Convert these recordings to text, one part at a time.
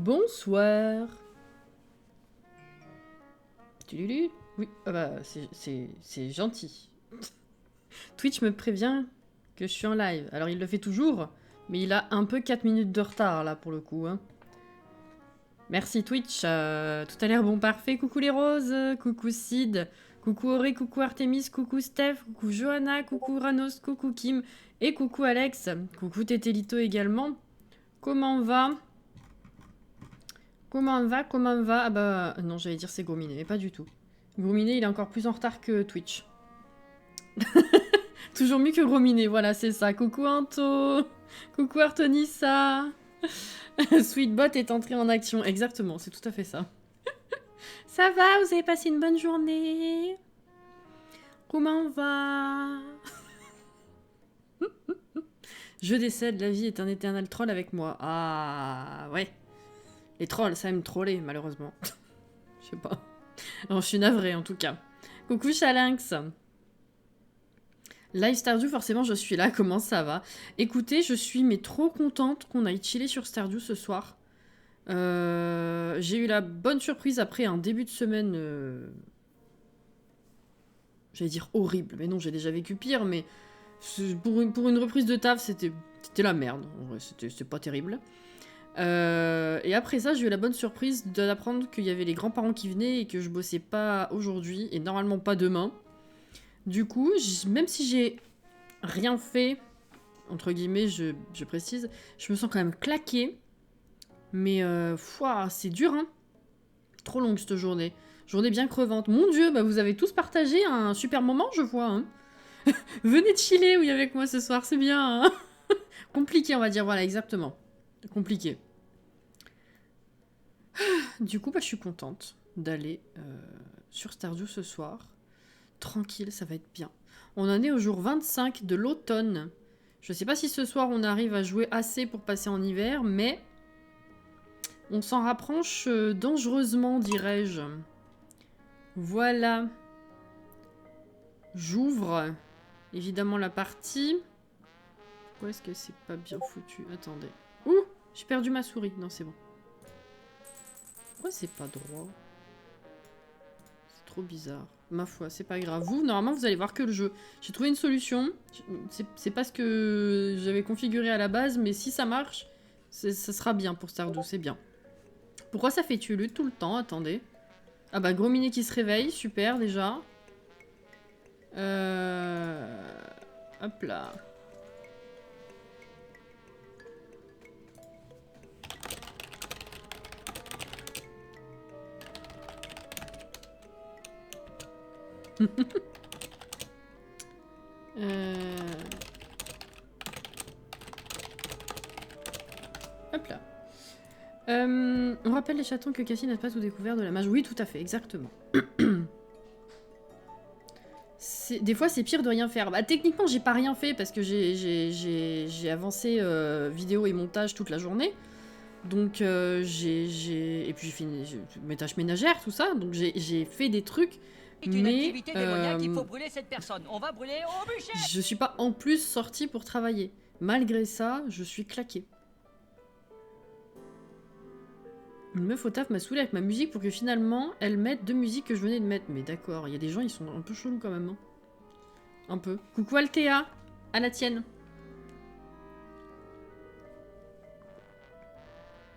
Bonsoir. Tululu. Oui, ah bah, c'est gentil. Twitch me prévient que je suis en live. Alors il le fait toujours, mais il a un peu 4 minutes de retard là pour le coup. Hein. Merci Twitch. Tout a l'air bon, parfait. Coucou les roses, coucou Sid, coucou Auré, coucou Artemis, coucou Steph, coucou Johanna, coucou Ranos, coucou Kim et coucou Alex. Coucou Tétélito également. Comment va? Comment va? Ah bah non, j'allais dire c'est Gourminé, mais pas du tout. Gourminé, il est encore plus en retard que Twitch. Toujours mieux que Gourminé, voilà, c'est ça. Coucou Anto. Coucou Artonissa. Sweetbot est entré en action. Exactement, c'est tout à fait ça. Ça va, vous avez passé une bonne journée? Comment va? Je décède, la vie est un éternel troll avec moi. Ah, ouais. Les trolls, ça aime troller, malheureusement. Je sais pas. Non, je suis navrée, en tout cas. Coucou Chalinx. Live Stardew, forcément, je suis là. Comment ça va? Écoutez, je suis mais trop contente qu'on aille chiller sur Stardew ce soir. J'ai eu la bonne surprise après un début de semaine... J'allais dire horrible, mais non, j'ai déjà vécu pire, mais... Pour une reprise de taf, c'était la merde. En vrai, c'était pas terrible. Et après ça, j'ai eu la bonne surprise d'apprendre qu'il y avait les grands-parents qui venaient et que je bossais pas aujourd'hui et normalement pas demain. Du coup, même si j'ai rien fait, entre guillemets, je précise, je me sens quand même claquée. Mais c'est dur, hein. Trop longue cette journée. Journée bien crevante. Mon Dieu, bah vous avez tous partagé un super moment, je vois. Hein. Venez chiller, oui, avec moi ce soir, c'est bien. Hein. Compliqué, on va dire, voilà, exactement. Compliqué. Du coup, bah, je suis contente d'aller sur Stardew ce soir. Tranquille, ça va être bien. On en est au jour 25 de l'automne. Je sais pas si ce soir on arrive à jouer assez pour passer en hiver, mais on s'en rapproche dangereusement, dirais-je. Voilà. J'ouvre évidemment la partie. Pourquoi est-ce que c'est pas bien foutu? Attendez. Ouh, j'ai perdu ma souris. Non, c'est bon. Pourquoi c'est pas droit? C'est trop bizarre. Ma foi, c'est pas grave. Vous, normalement, vous allez voir que le jeu. J'ai trouvé une solution. C'est pas ce que j'avais configuré à la base, mais si ça marche, ça sera bien pour Stardew, c'est bien. Pourquoi ça fait tuer tout le temps? Attendez. Ah bah, gros minet qui se réveille, super déjà. Hop là. Hop là. On rappelle les chatons que Cassie n'a pas tout découvert de la mage. Oui, tout à fait, exactement. Des fois, c'est pire de rien faire. Bah, techniquement, j'ai pas rien fait parce que j'ai avancé vidéo et montage toute la journée. Donc, et puis j'ai fini mes tâches ménagères, tout ça. Donc, j'ai fait des trucs. Mais il faut brûler cette personne. On va brûler au bûcher. Je suis pas en plus sortie pour travailler. Malgré ça, je suis claquée. Une meuf au taf m'a saoulée avec ma musique pour que finalement elle mette deux musiques que je venais de mettre. Mais d'accord, il y a des gens, ils sont un peu chelous quand même. Hein. Un peu. Coucou Althea, à la tienne.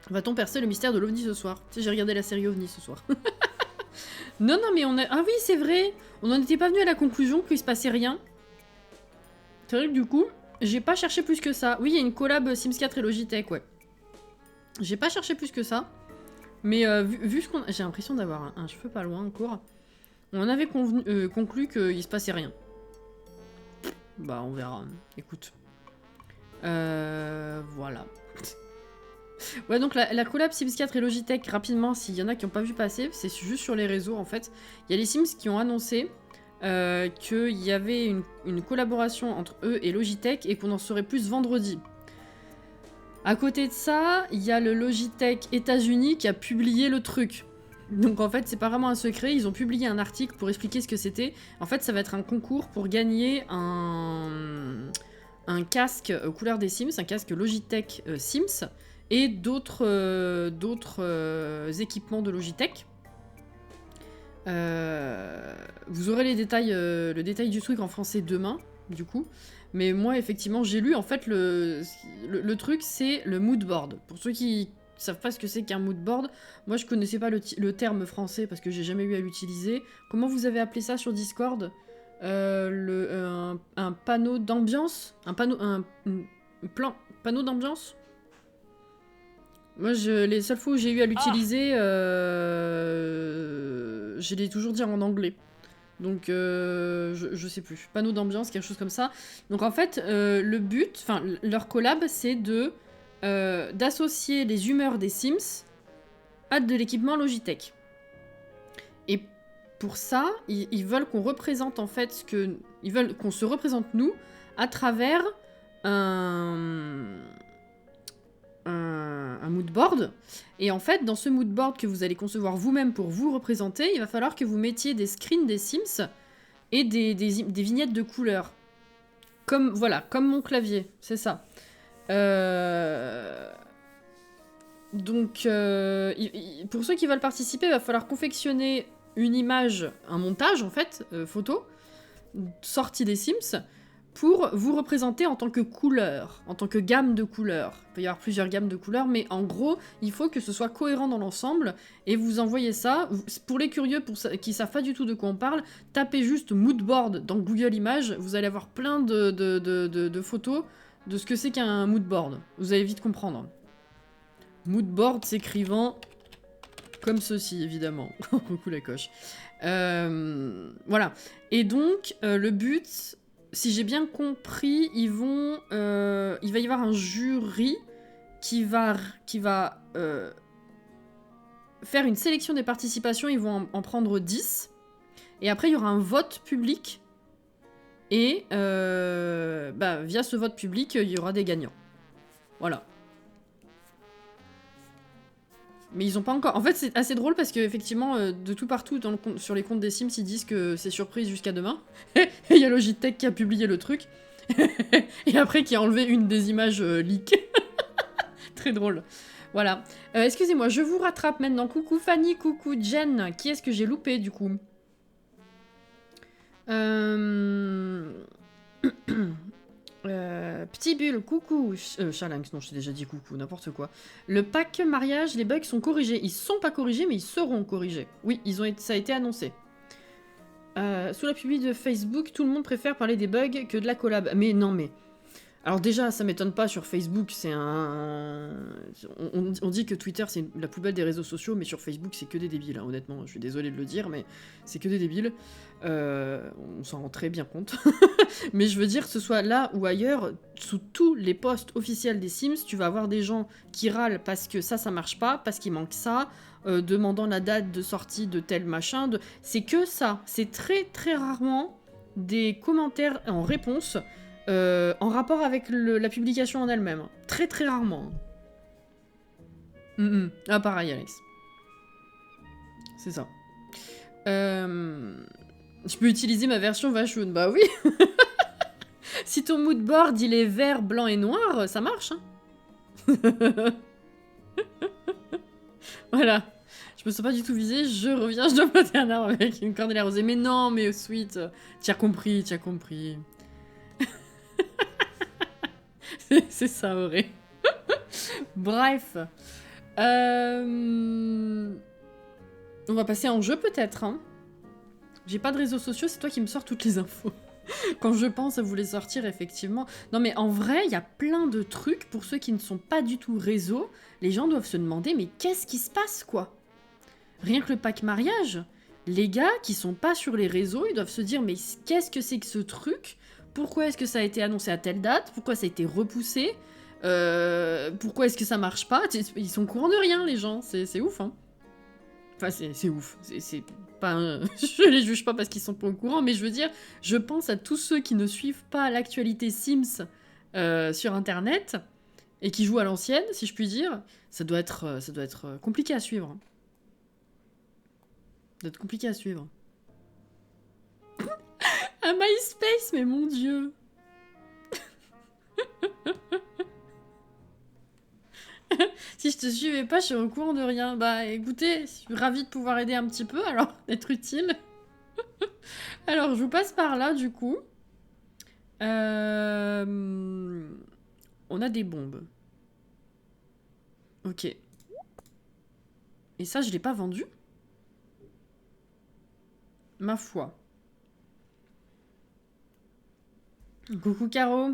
Va-t-on percer le mystère de l'OVNI ce soir? Tu sais, j'ai regardé la série OVNI ce soir. Non, mais on a... Ah oui, c'est vrai. On n'en était pas venu à la conclusion qu'il se passait rien. C'est vrai que du coup, j'ai pas cherché plus que ça. Oui, il y a une collab Sims 4 et Logitech, ouais. J'ai pas cherché plus que ça. Mais vu ce qu'on... J'ai l'impression d'avoir un cheveu pas loin encore. On avait conclu qu'il se passait rien. Bah, on verra. Écoute. Voilà. Ouais, donc la collab Sims 4 et Logitech, rapidement, s'il y en a qui n'ont pas vu passer, c'est juste sur les réseaux, en fait. Il y a les Sims qui ont annoncé qu'il y avait une collaboration entre eux et Logitech et qu'on en saurait plus vendredi. À côté de ça, il y a le Logitech États-Unis qui a publié le truc. Donc en fait, c'est pas vraiment un secret, ils ont publié un article pour expliquer ce que c'était. En fait, ça va être un concours pour gagner un casque couleur des Sims, un casque Logitech Sims. et d'autres équipements de Logitech. Vous aurez les détails, le détail du truc en français demain, du coup. Mais moi, effectivement, j'ai lu, en fait, le truc, c'est le mood board. Pour ceux qui savent pas ce que c'est qu'un mood board, moi, je connaissais pas le terme français parce que j'ai jamais eu à l'utiliser. Comment vous avez appelé ça sur Discord? Un panneau d'ambiance? Panneau d'ambiance? Moi, les seules fois où j'ai eu à l'utiliser, je l'ai toujours dit en anglais. Donc, je sais plus. Panneau d'ambiance, quelque chose comme ça. Donc, en fait, le but, enfin, leur collab, c'est d'associer les humeurs des Sims à de l'équipement Logitech. Et pour ça, ils veulent qu'on représente, en fait, ils veulent qu'on se représente, nous, à travers un mood board. Et en fait, dans ce mood board que vous allez concevoir vous-même pour vous représenter, il va falloir que vous mettiez des screens des Sims et des vignettes de couleurs. Comme, voilà, comme mon clavier, c'est ça. Donc, pour ceux qui veulent participer, il va falloir confectionner une image, un montage, en fait, photo, sortie des Sims, pour vous représenter en tant que couleur, en tant que gamme de couleurs. Il peut y avoir plusieurs gammes de couleurs, mais en gros, il faut que ce soit cohérent dans l'ensemble, et vous envoyez ça. Pour les curieux qui savent pas du tout de quoi on parle, tapez juste moodboard dans Google Images, vous allez avoir plein de photos de ce que c'est qu'un moodboard. Vous allez vite comprendre. Moodboard s'écrivant comme ceci, évidemment. Coucou la coche. Voilà. Et donc, le but... Si j'ai bien compris, il va y avoir un jury qui va faire une sélection des participations. Ils vont en prendre 10. Et après, il y aura un vote public. Et via ce vote public, il y aura des gagnants. Voilà. Mais ils ont pas encore... En fait, c'est assez drôle parce qu'effectivement, de tout partout sur les comptes des Sims, ils disent que c'est surprise jusqu'à demain. Et il y a Logitech qui a publié le truc. Et après, qui a enlevé une des images leak. Très drôle. Voilà. Excusez-moi, je vous rattrape maintenant. Coucou Fanny, coucou Jen. Qui est-ce que j'ai loupé, du coup Petit Bulle, coucou. Chalinx, non, je t'ai déjà dit coucou, n'importe quoi. Le pack mariage, les bugs sont corrigés. Ils sont pas corrigés, mais ils seront corrigés. Oui, ça a été annoncé. Sous la publi de Facebook, tout le monde préfère parler des bugs que de la collab. Mais non, mais... Alors déjà, ça m'étonne pas, sur Facebook, c'est un... On dit que Twitter, c'est la plus belle des réseaux sociaux, mais sur Facebook, c'est que des débiles, hein, honnêtement. Je suis désolée de le dire, mais c'est que des débiles. On s'en rend très bien compte. Mais je veux dire, que ce soit là ou ailleurs, sous tous les posts officiels des Sims, tu vas avoir des gens qui râlent parce que ça marche pas, parce qu'il manque ça, demandant la date de sortie de tel machin. C'est que ça. C'est très très rarement des commentaires en réponse en rapport avec la publication en elle-même. Très très rarement. Ah pareil Alex. C'est ça. Je peux utiliser ma version Vachoun. Bah oui. Si ton mood board il est vert, blanc et noir, ça marche. Hein. Voilà. Je me sens pas du tout visée, je reviens, je dois planter un arbre avec une corneille rosée. Mais non, mais sweet. Tu as compris, tu as compris. C'est ça, Auré. Bref. On va passer en jeu peut-être. Hein. J'ai pas de réseaux sociaux, c'est toi qui me sors toutes les infos. Quand je pense à vous les sortir, effectivement. Non mais en vrai, il y a plein de trucs pour ceux qui ne sont pas du tout réseau. Les gens doivent se demander, mais qu'est-ce qui se passe, quoi? Rien que le pack mariage, les gars qui sont pas sur les réseaux, ils doivent se dire, mais qu'est-ce que c'est que ce truc? Pourquoi est-ce que ça a été annoncé à telle date? Pourquoi ça a été repoussé? Pourquoi est-ce que ça marche pas? Ils sont au courant de rien, les gens. C'est ouf, hein. Enfin, c'est ouf. C'est pas... je les juge pas parce qu'ils sont pas au courant, mais je veux dire, je pense à tous ceux qui ne suivent pas l'actualité Sims sur Internet et qui jouent à l'ancienne, si je puis dire. Ça doit être compliqué à suivre. Hein. Ça doit être compliqué à suivre. À MySpace, mais mon Dieu. Si je te suivais pas, je suis au courant de rien. Bah écoutez, je suis ravie de pouvoir aider un petit peu, alors, d'être utile. Alors, je vous passe par là, du coup. On a des bombes. Ok. Et ça, je l'ai pas vendu? Ma foi. Coucou, Caro.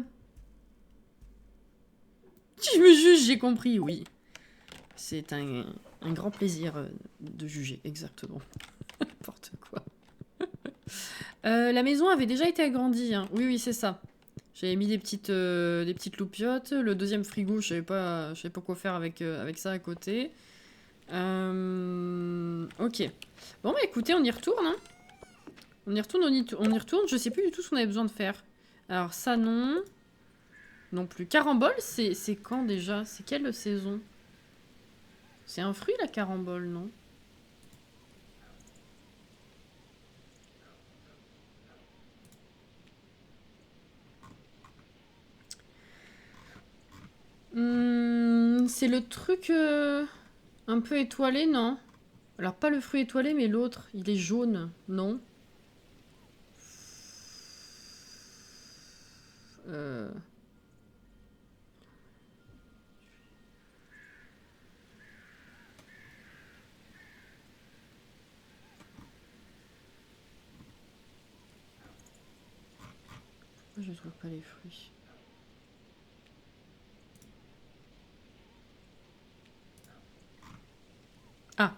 Tu me juges, j'ai compris, oui. C'est un grand plaisir de juger, exactement. N'importe quoi. La maison avait déjà été agrandie, hein. Oui, oui, c'est ça. J'avais mis des petites loupiottes. Le deuxième frigo, je savais pas quoi faire avec ça à côté. Ok. Bon, bah écoutez, on y retourne, hein. On y retourne. Je sais plus du tout ce qu'on avait besoin de faire. Alors, ça, non. Non plus. Carambole, c'est quand déjà? C'est quelle saison? C'est un fruit, la carambole, non? C'est le truc un peu étoilé, non? Alors, pas le fruit étoilé, mais l'autre. Il est jaune, non? Euh... Pourquoi je trouve pas les fruits? Ah!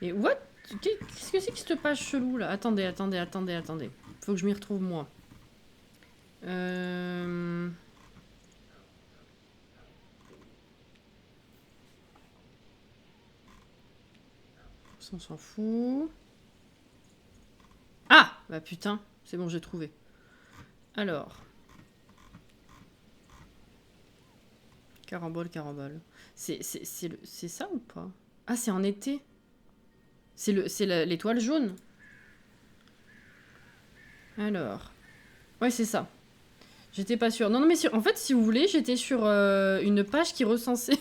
Et what? Qu'est-ce que c'est que cette page chelou là? Attendez. Faut que je m'y retrouve moi. Ça, on s'en fout. Ah! Bah putain, c'est bon, j'ai trouvé. Alors. Carambole. C'est ça ou pas? Ah, c'est en été. C'est l'étoile jaune. Alors. Ouais, c'est ça. J'étais pas sûre. Non, mais en fait, si vous voulez, j'étais sur une page qui recensait...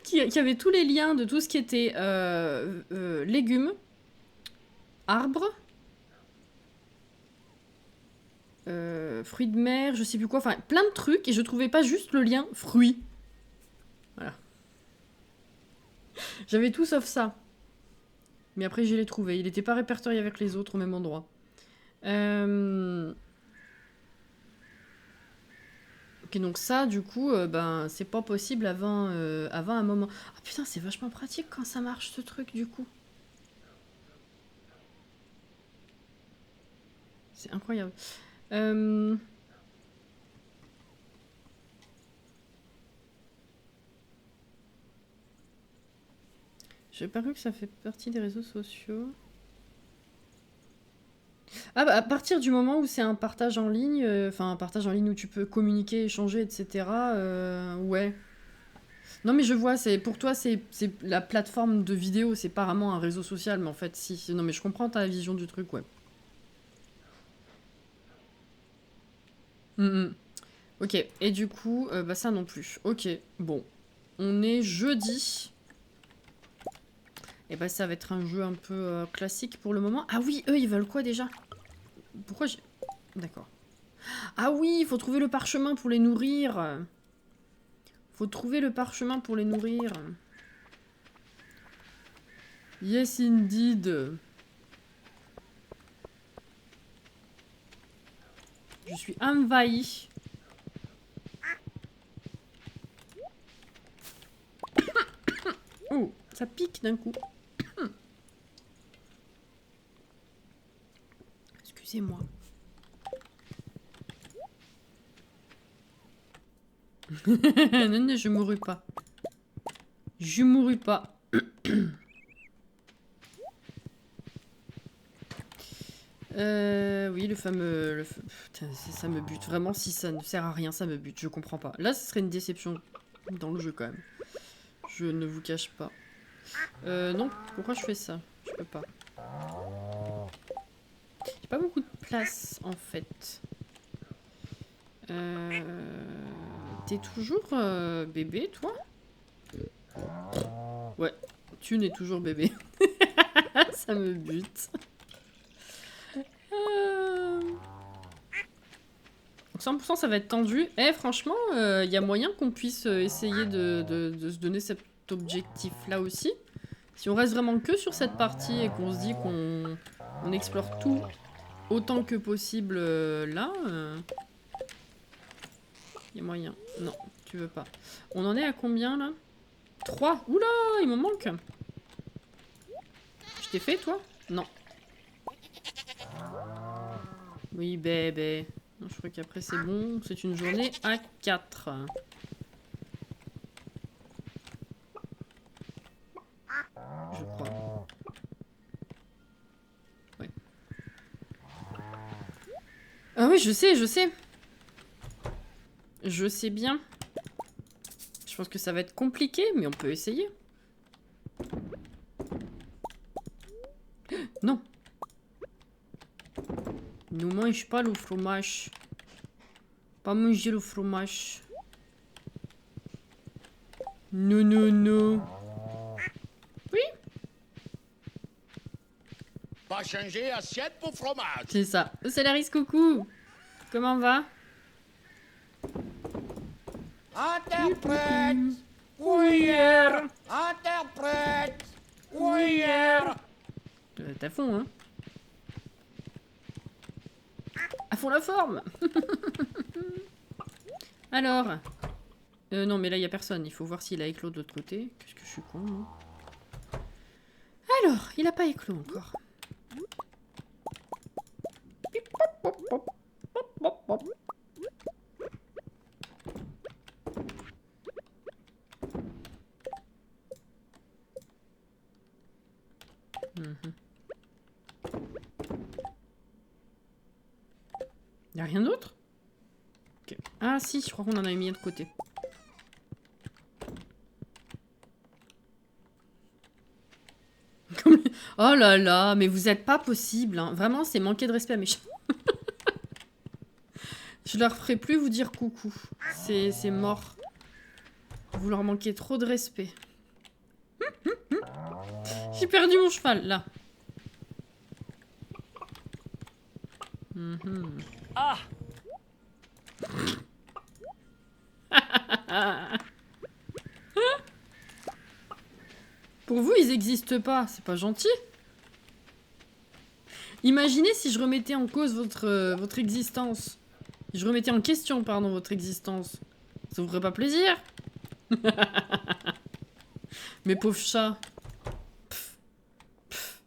qui avait tous les liens de tout ce qui était légumes, arbres, fruits de mer, je sais plus quoi, enfin plein de trucs, et je trouvais pas juste le lien fruits. Voilà. J'avais tout sauf ça. Mais après, je l'ai trouvé. Il n'était pas répertorié avec les autres au même endroit. Ok, donc ça, du coup, ben, c'est pas possible avant un moment. Ah putain, c'est vachement pratique quand ça marche, ce truc, du coup. C'est incroyable. J'ai pas cru que ça fait partie des réseaux sociaux. Ah bah, à partir du moment où c'est un partage en ligne, enfin un partage en ligne où tu peux communiquer, échanger, etc. Ouais. Non mais je vois, c'est pour toi c'est la plateforme de vidéo, c'est pas vraiment un réseau social, mais en fait si. Non mais je comprends ta vision du truc, ouais. Mm, mm. Ok, et du coup, bah ça non plus. Ok, bon. On est jeudi. Et bah ça va être un jeu un peu classique pour le moment. Ah oui, eux ils veulent quoi déjà? Pourquoi j'ai... D'accord. Ah oui, il faut trouver le parchemin pour les nourrir. Faut trouver le parchemin pour les nourrir. Yes, indeed. Je suis envahi. Oh, ça pique d'un coup. Excusez-moi. Non, non, je mourrai pas. Je mourrai pas. Oui, le fameux... Putain, ça me bute. Vraiment, si ça ne sert à rien, ça me bute. Je comprends pas. Là, ce serait une déception. dans le jeu quand même. Je ne vous cache pas. Non, pourquoi je fais ça? Je peux pas. J'ai pas beaucoup de place en fait. T'es toujours bébé, toi? Ouais, tu n'es toujours bébé. Ça me bute. 100% ça va être tendu. Eh, franchement, il y a moyen qu'on puisse essayer de se donner cet objectif-là aussi. Si on reste vraiment que sur cette partie et qu'on se dit qu'on explore tout autant que possible là, il y a moyen. Non, tu veux pas. On en est à combien là? 3. Oula, il me manque. Je t'ai fait toi? Non. Oui, bébé. Je crois qu'après c'est bon. C'est une journée à 4. Je crois. Ouais. Ah oui, je sais, je sais. Je sais bien. Je pense que ça va être compliqué, mais on peut essayer. Non. Ne mange pas le fromage. Pas manger le fromage. Non, non, non. Oui. Pas changer assiette pour fromage. C'est ça. Salaris, coucou. Comment va? Interprète. Oui. Interprète. Oui. T'as fond, hein? À fond la forme. Alors. Non, mais là, il n'y a personne. Il faut voir s'il a éclos de l'autre côté. Qu'est-ce que je suis con, moi. Alors, il n'a pas éclos encore. Y'a rien d'autre? Okay. Ah si, je crois qu'on en avait mis un de côté. Oh là là, mais vous êtes pas possible. Hein. Vraiment, c'est manquer de respect à mes chats. Je leur ferai plus vous dire coucou. C'est mort. Vous leur manquez trop de respect. J'ai perdu mon cheval, là. Ah! Pour vous, ils existent pas. C'est pas gentil. Imaginez si je remettais en cause votre existence. Si je remettais en question, pardon, votre existence. Ça vous ferait pas plaisir? Mes pauvres chats. Pff. Pff.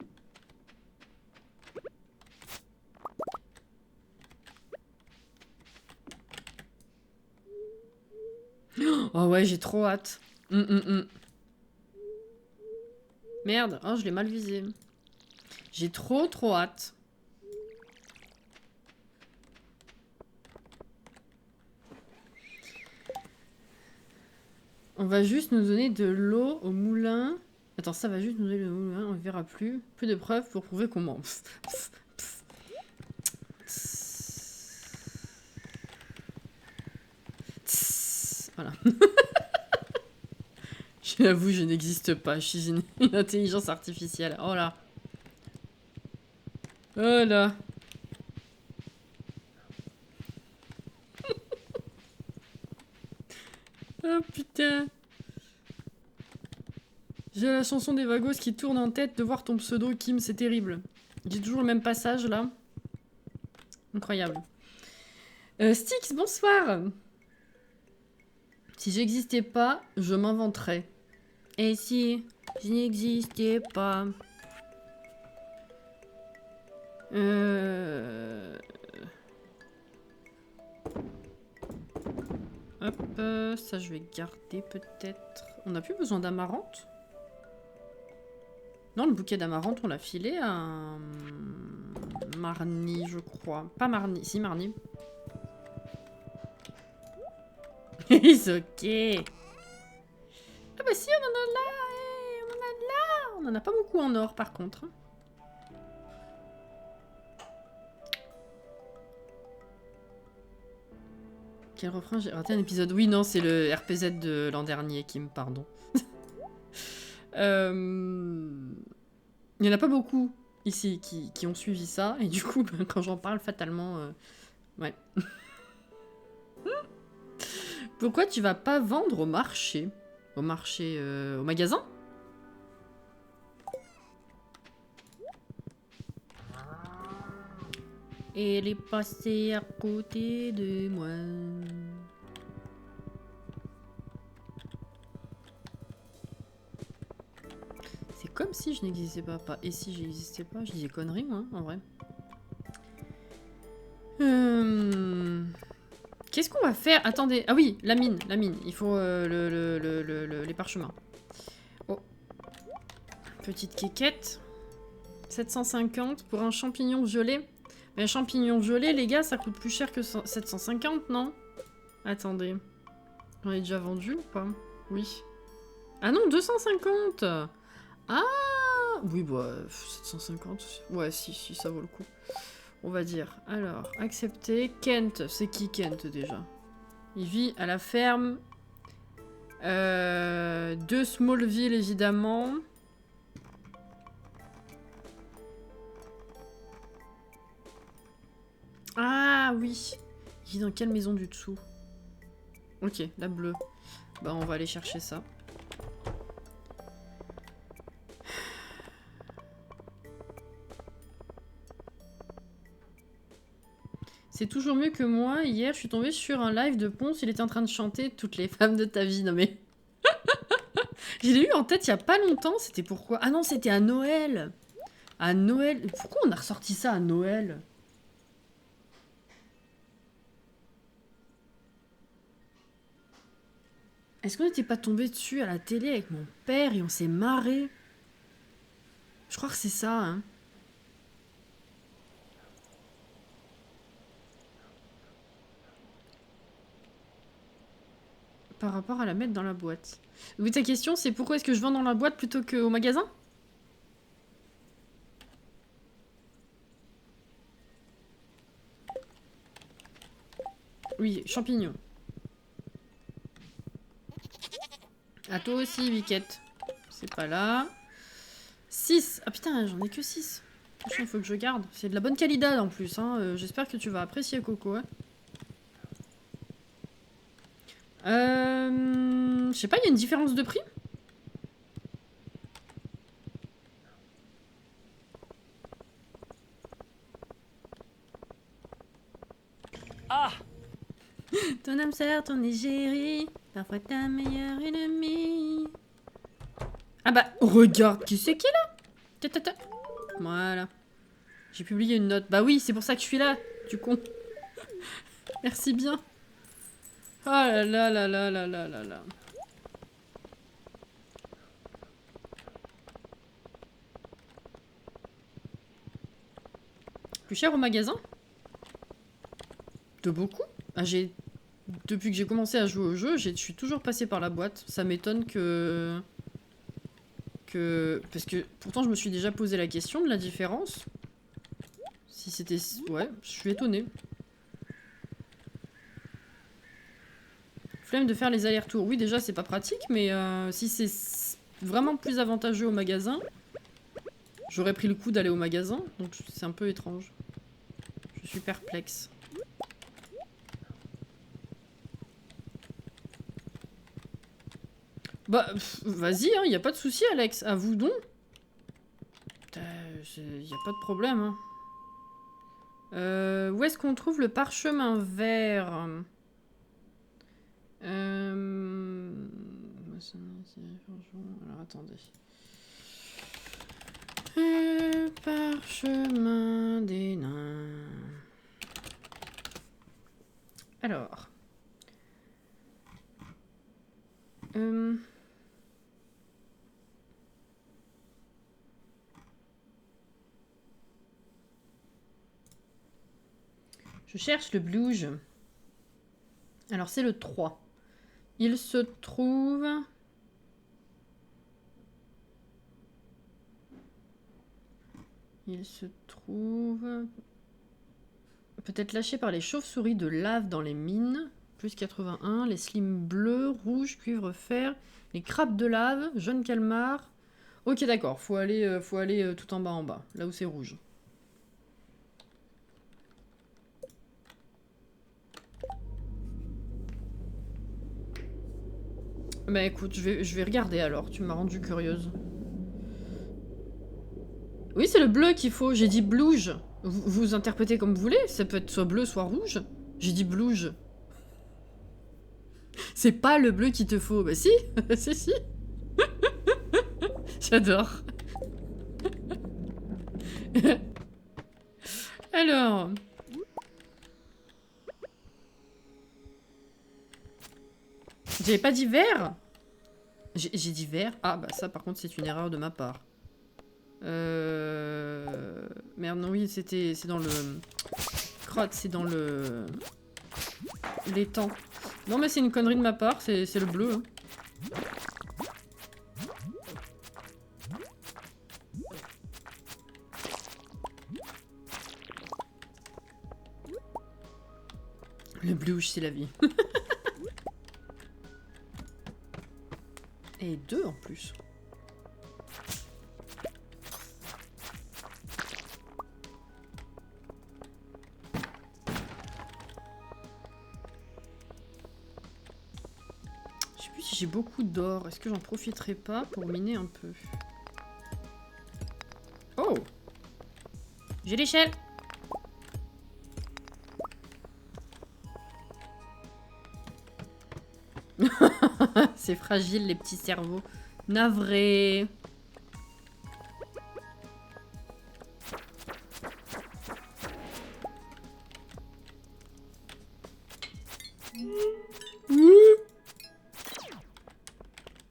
Oh ouais, j'ai trop hâte. Merde, oh je l'ai mal visé. J'ai trop hâte. On va juste nous donner de l'eau au moulin. Attends, ça va juste nous donner le moulin, on ne verra plus. Plus de preuves pour prouver qu'on ment. Voilà. J'avoue, je n'existe pas. Je suis une intelligence artificielle. Oh là. Oh là. Oh putain. J'ai la chanson des Vagos qui tourne en tête de voir ton pseudo, Kim, c'est terrible. J'ai toujours le même passage là. Incroyable. Styx, bonsoir. Si j'existais pas, je m'inventerais. Et si je n'existais pas... Hop, ça je vais garder peut-être. On n'a plus besoin d'amarante? Non, le bouquet d'amarante, on l'a filé à Marnie, je crois. Pas Marnie, si Marnie. It's ok. Ah bah si, on en a là, on en a là. On en a pas beaucoup en or, par contre. Quel refrain? J'ai raté un épisode. Oui, non, c'est le RPZ de l'an dernier, Kim, pardon. Il n'y en a pas beaucoup ici qui ont suivi ça, et du coup, quand j'en parle, fatalement... Ouais. Pourquoi tu vas pas vendre au marché? Au marché... au magasin? Elle est passée à côté de moi. C'est comme si je n'existais pas. Et si j'existais pas, je disais conneries, moi, en vrai. Qu'est-ce qu'on va faire? Attendez. Ah oui, la mine. Il faut les parchemins. Oh. Petite quéquette. 750 pour un champignon violet. Mais un champignon violet, les gars, ça coûte plus cher que 750, non? Attendez. J'en ai déjà vendu ou pas? Oui. Ah non, 250! Ah! Oui, bah, 750. Ouais, si, ça vaut le coup. On va dire. Alors, accepter. Kent, c'est qui Kent déjà? Il vit à la ferme de Smallville, évidemment. Ah oui. Il vit dans quelle maison du dessous? Ok, la bleue. Bah, on va aller chercher ça. C'est toujours mieux que moi. Hier, je suis tombée sur un live de Ponce. Il était en train de chanter Toutes les femmes de ta vie. Non mais... Je l'ai eu en tête il y a pas longtemps. C'était pourquoi? Ah non, c'était à Noël. À Noël. Pourquoi on a ressorti ça à Noël? Est-ce qu'on n'était pas tombé dessus à la télé avec mon père et on s'est marré? Je crois que c'est ça, hein. Par rapport à la mettre dans la boîte. Oui, ta question, c'est pourquoi est-ce que je vends dans la boîte plutôt qu'au magasin? Oui, champignons. À toi aussi, Wicket. C'est pas là. 6. Ah putain, j'en ai que 6. Il faut que je garde. C'est de la bonne qualité en plus. Hein. J'espère que tu vas apprécier, Coco. Hein. Je sais pas, il y a une différence de prix? Ah! Ton âme sœur, ton égérie, parfois ta meilleure ennemie. Ah bah, regarde qui c'est qui est là? Ta. Voilà. J'ai publié une note. Bah oui, c'est pour ça que je suis là, du con. Merci bien. Oh là là là là là là là là. Plus cher au magasin? De beaucoup? Ah, depuis que j'ai commencé à jouer au jeu, je suis toujours passée par la boîte. Ça m'étonne que... Parce que pourtant je me suis déjà posé la question de la différence. Si c'était... Ouais, je suis étonnée. Flemme de faire les allers-retours. Oui, déjà c'est pas pratique, mais si c'est vraiment plus avantageux au magasin, j'aurais pris le coup d'aller au magasin. Donc c'est un peu étrange. Je suis perplexe. Bah, vas-y, hein, y a pas de souci, Alex. À vous donc. Y a pas de problème. Hein. Où est-ce qu'on trouve le parchemin vert? Alors, attendez. Parchemin des nains. Alors... Je cherche le bluge. Alors c'est le 3. Il se trouve... Il se trouve... Peut-être lâché par les chauves-souris de lave dans les mines. Plus 81. Les slimes bleus, rouges, cuivre, fer. Les crabes de lave, jaune calmar. Ok, d'accord. Faut aller tout en bas, là où c'est rouge. Bah écoute, je vais regarder alors. Tu m'as rendu curieuse. Oui, c'est le bleu qu'il faut. J'ai dit blouge. Vous interprétez comme vous voulez. Ça peut être soit bleu, soit rouge. J'ai dit blouge. C'est pas le bleu qu'il te faut. Bah si, si. J'adore. Alors... J'avais pas dit vert? J'ai dit vert? Ah bah ça par contre c'est une erreur de ma part. Merde non oui c'est dans le... Crotte c'est dans le... L'étang. Non mais c'est une connerie de ma part, c'est le bleu. Hein. Le blouge c'est la vie. Et 2 en plus. Je sais plus si j'ai beaucoup d'or. Est-ce que j'en profiterai pas pour miner un peu? Oh! J'ai l'échelle! C'est fragile les petits cerveaux. Navré.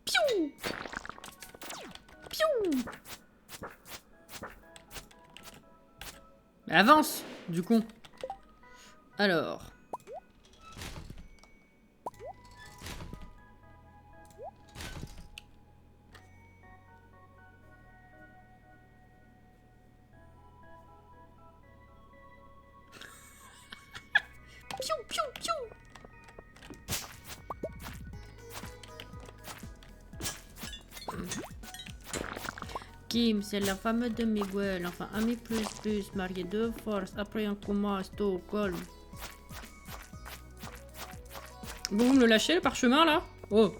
Piou. Piou. Mais avance, du con. Alors. Kim, c'est la femme de Miguel, enfin ami plus, marié de force, après un coma à Stockholm. Bon, vous me le lâchez le parchemin là? Oh!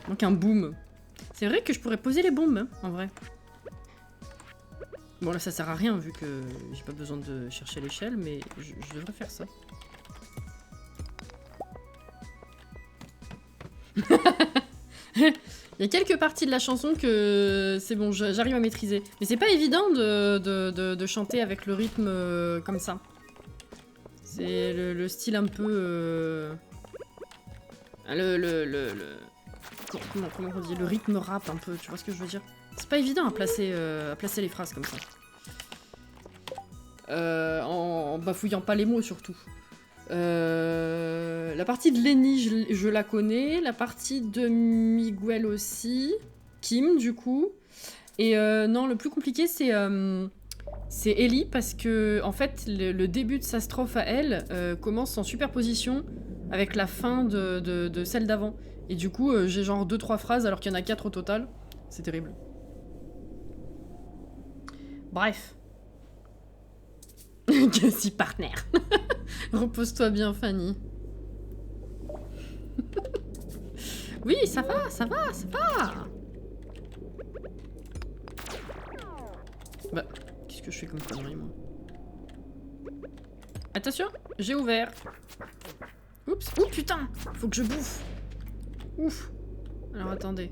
Donc un boom. C'est vrai que je pourrais poser les bombes, hein, en vrai. Bon là ça sert à rien vu que j'ai pas besoin de chercher l'échelle, mais je devrais faire ça. Il y a quelques parties de la chanson que c'est bon, j'arrive à maîtriser. Mais c'est pas évident de chanter avec le rythme comme ça. C'est le style un peu... Comment on dit? Le rythme rap un peu, tu vois ce que je veux dire? C'est pas évident à placer les phrases comme ça. En bafouillant pas les mots surtout. La partie de Lenny, je la connais. La partie de Miguel aussi. Kim, du coup. Et non, le plus compliqué, c'est Ellie, parce que, en fait, le début de sa strophe à elle commence en superposition avec la fin de celle d'avant. Et du coup, j'ai genre 2-3 phrases alors qu'il y en a 4 au total. C'est terrible. Bref. Cassie partner. Repose-toi bien, Fanny. Oui, ça va, ça va, ça va. Bah, qu'est-ce que je fais comme connerie, moi? Attention, j'ai ouvert. Oups, oh putain, faut que je bouffe. Ouf. Alors attendez.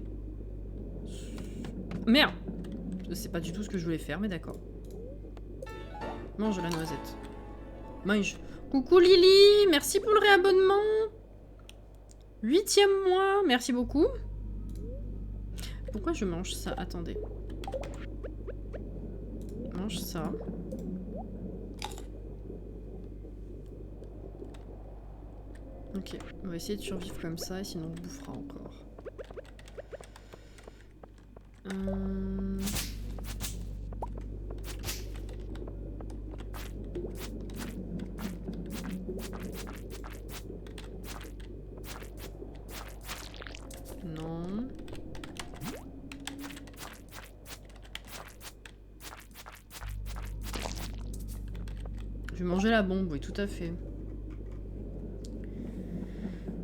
Merde. C'est pas du tout ce que je voulais faire, mais d'accord. Mange la noisette. Mange. Coucou Lily, merci pour le réabonnement. 8e mois, merci beaucoup. Pourquoi je mange ça? Attendez. Mange ça. Ok, on va essayer de survivre comme ça, et sinon on bouffera encore. Non. Je vais manger la bombe, oui, tout à fait.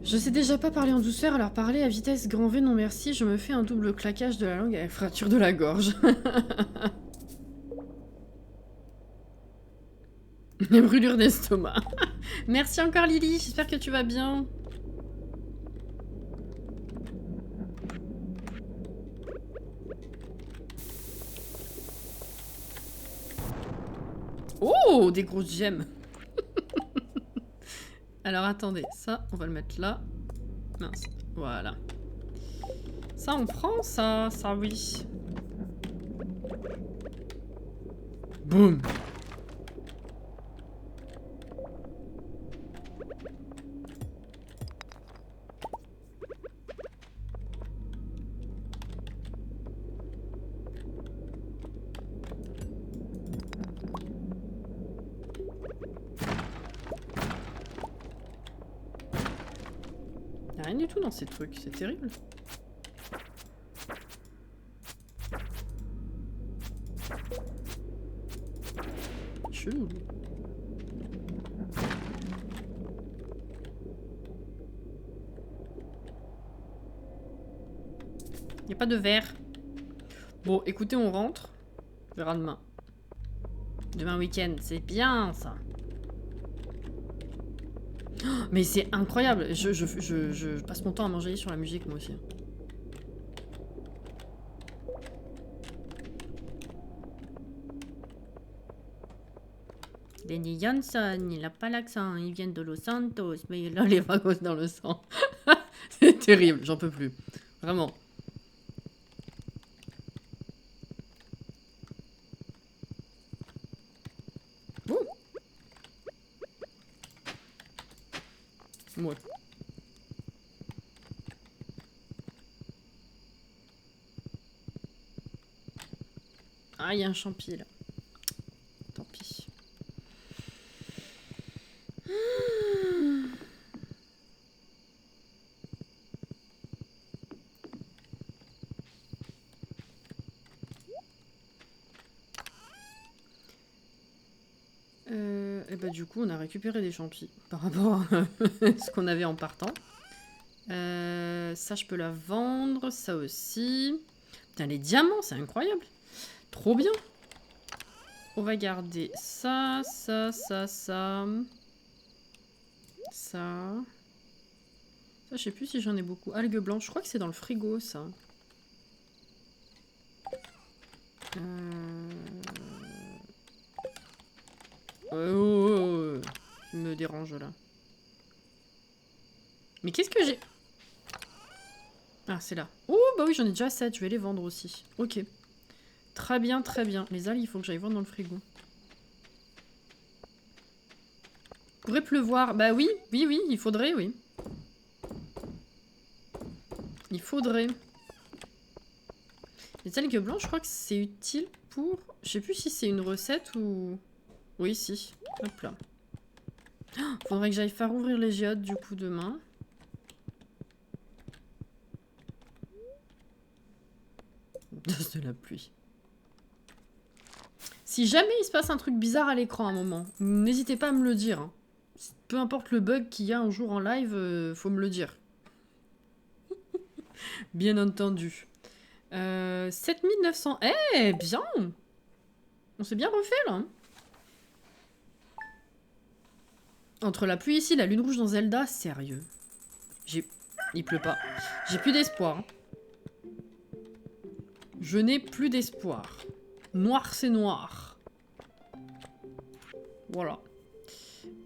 Je sais déjà pas parler en douceur, alors parler à vitesse grand V, non merci, je me fais un double claquage de la langue à la fracture de la gorge. Les brûlures d'estomac. Merci encore Lily, j'espère que tu vas bien. Oh, des grosses gemmes. Alors attendez, ça, on va le mettre là. Mince, voilà. Ça, on prend, ça oui. Boum. Y'a rien du tout dans ces trucs, c'est terrible. Chelou. Y'a pas de verre. Bon, écoutez, on rentre. On verra demain. Demain week-end, c'est bien ça. Oh, mais c'est incroyable. Je passe mon temps à manger sur la musique, moi aussi. Danny Johnson, il a pas l'accent, il vient de Los Santos, mais il a les vagos dans le sang. C'est terrible, j'en peux plus. Vraiment. Ouh. Ouais. Ah, il y a un champi là. Tant pis. Et bah du coup on a récupéré des champis par rapport à ce qu'on avait en partant. Ça je peux la vendre, ça aussi. Putain les diamants c'est incroyable. Trop bien. On va garder ça, ça, ça, ça. Ça. Ça je sais plus si j'en ai beaucoup. Algues blanches, je crois que c'est dans le frigo ça. Oh, il me dérange là. Mais qu'est-ce que j'ai? Ah, c'est là. Oh, bah oui, j'en ai déjà 7. Je vais les vendre aussi. Ok. Très bien, très bien. Les algues, il faut que j'aille voir dans le frigo. Il pourrait pleuvoir. Bah oui, oui, oui, il faudrait, oui. Il faudrait. Les algues blanches, je crois que c'est utile pour... Je sais plus si c'est une recette ou... Oui, si. Hop là. Oh, faudrait que j'aille faire ouvrir les géodes du coup demain. De la pluie. Si jamais il se passe un truc bizarre à l'écran à un moment, n'hésitez pas à me le dire. Hein. Peu importe le bug qu'il y a un jour en live, faut me le dire. Bien entendu. 7900. Eh, bien! On s'est bien refait là. Hein. Entre la pluie ici, la lune rouge dans Zelda, sérieux. Il pleut pas. J'ai plus d'espoir. Hein. Je n'ai plus d'espoir. Noir, c'est noir. Voilà.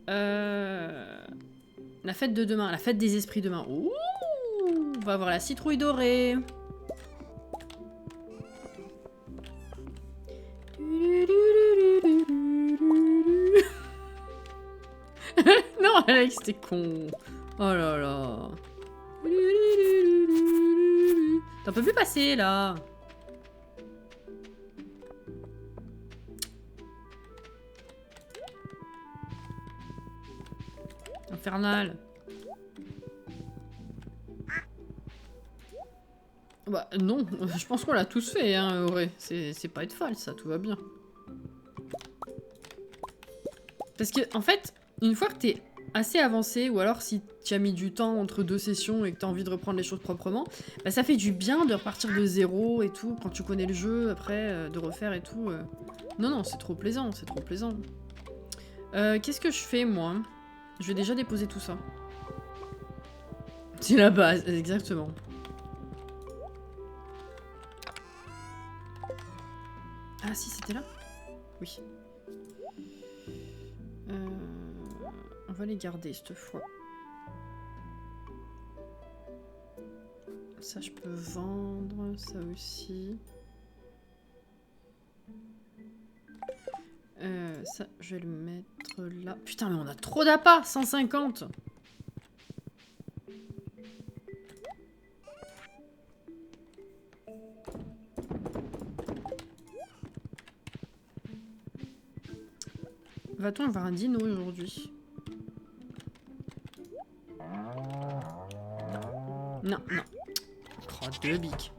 La fête de demain. La fête des esprits demain. Ouh, on va avoir la citrouille dorée. Non, Alex, t'es con. Oh là là. T'en peux plus passer, là. Infernal. Bah non, je pense qu'on l'a tous fait, hein, Auré. C'est pas être folle, ça, tout va bien. Parce que, en fait, une fois que t'es assez avancé, ou alors si tu as mis du temps entre deux sessions et que t'as envie de reprendre les choses proprement, bah ça fait du bien de repartir de zéro et tout, quand tu connais le jeu, après, de refaire et tout. Non, non, c'est trop plaisant, c'est trop plaisant. Qu'est-ce que je fais, moi? Je vais déjà déposer tout ça. C'est la base, exactement. Ah si, c'était là? Oui. On va les garder cette fois. Ça, je peux vendre. Ça aussi. Ça, je vais le mettre là. Putain, mais on a trop d'appâts! 150! Va-t-on avoir un dino aujourd'hui? Non, non. Oh, deux bics.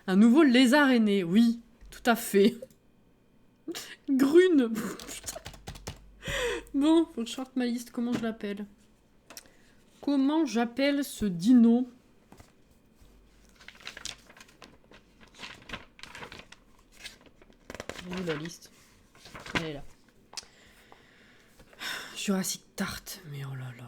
Un nouveau lézard aîné, oui, tout à fait. Grune. Putain. Bon, faut que je sorte ma liste. Comment je l'appelle? Comment j'appelle ce dino? Où la liste? Elle est là. Jurassic Tart, mais oh là là.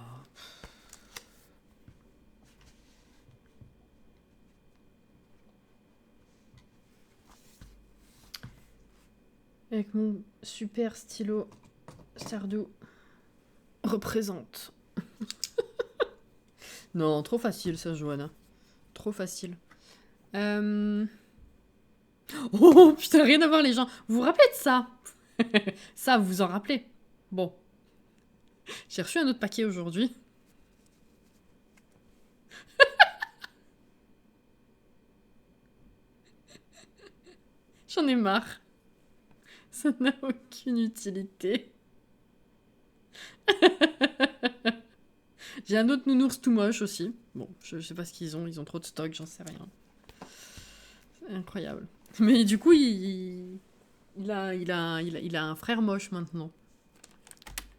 Avec mon super stylo Stardew représente. Non, trop facile ça, Johanna. Trop facile. Oh putain, rien à voir les gens. Vous vous rappelez de ça? Ça, vous vous en rappelez? Bon. J'ai reçu un autre paquet aujourd'hui. J'en ai marre. Ça n'a aucune utilité. J'ai un autre nounours tout moche aussi. Bon, je sais pas ce qu'ils ont trop de stock, j'en sais rien. C'est incroyable. Mais du coup, il a un frère moche maintenant.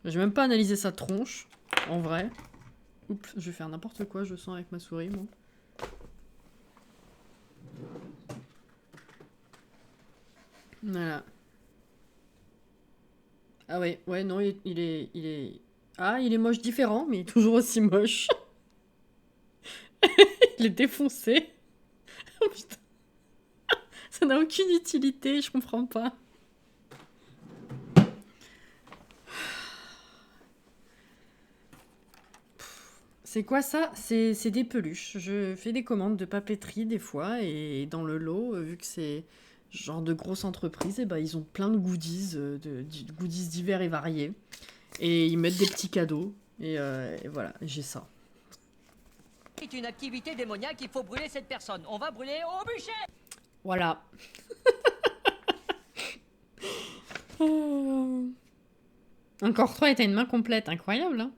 J'ai même pas analysé sa tronche, en vrai. Oups, je vais faire n'importe quoi, je sens avec ma souris, moi. Voilà. Ah ouais, ouais, non, il est... Ah, il est moche différent, mais il est toujours aussi moche. Il est défoncé. Oh putain. Ça n'a aucune utilité, je comprends pas. C'est quoi ça? C'est des peluches. Je fais des commandes de papeterie des fois, et dans le lot, vu que c'est genre de grosse entreprise, et ben ils ont plein de goodies, de goodies divers et variés. Et ils mettent des petits cadeaux, et voilà, j'ai ça. C'est une activité démoniaque, il faut brûler cette personne. On va brûler au bûcher. Voilà. Encore 3 et t'as une main complète, incroyable, hein.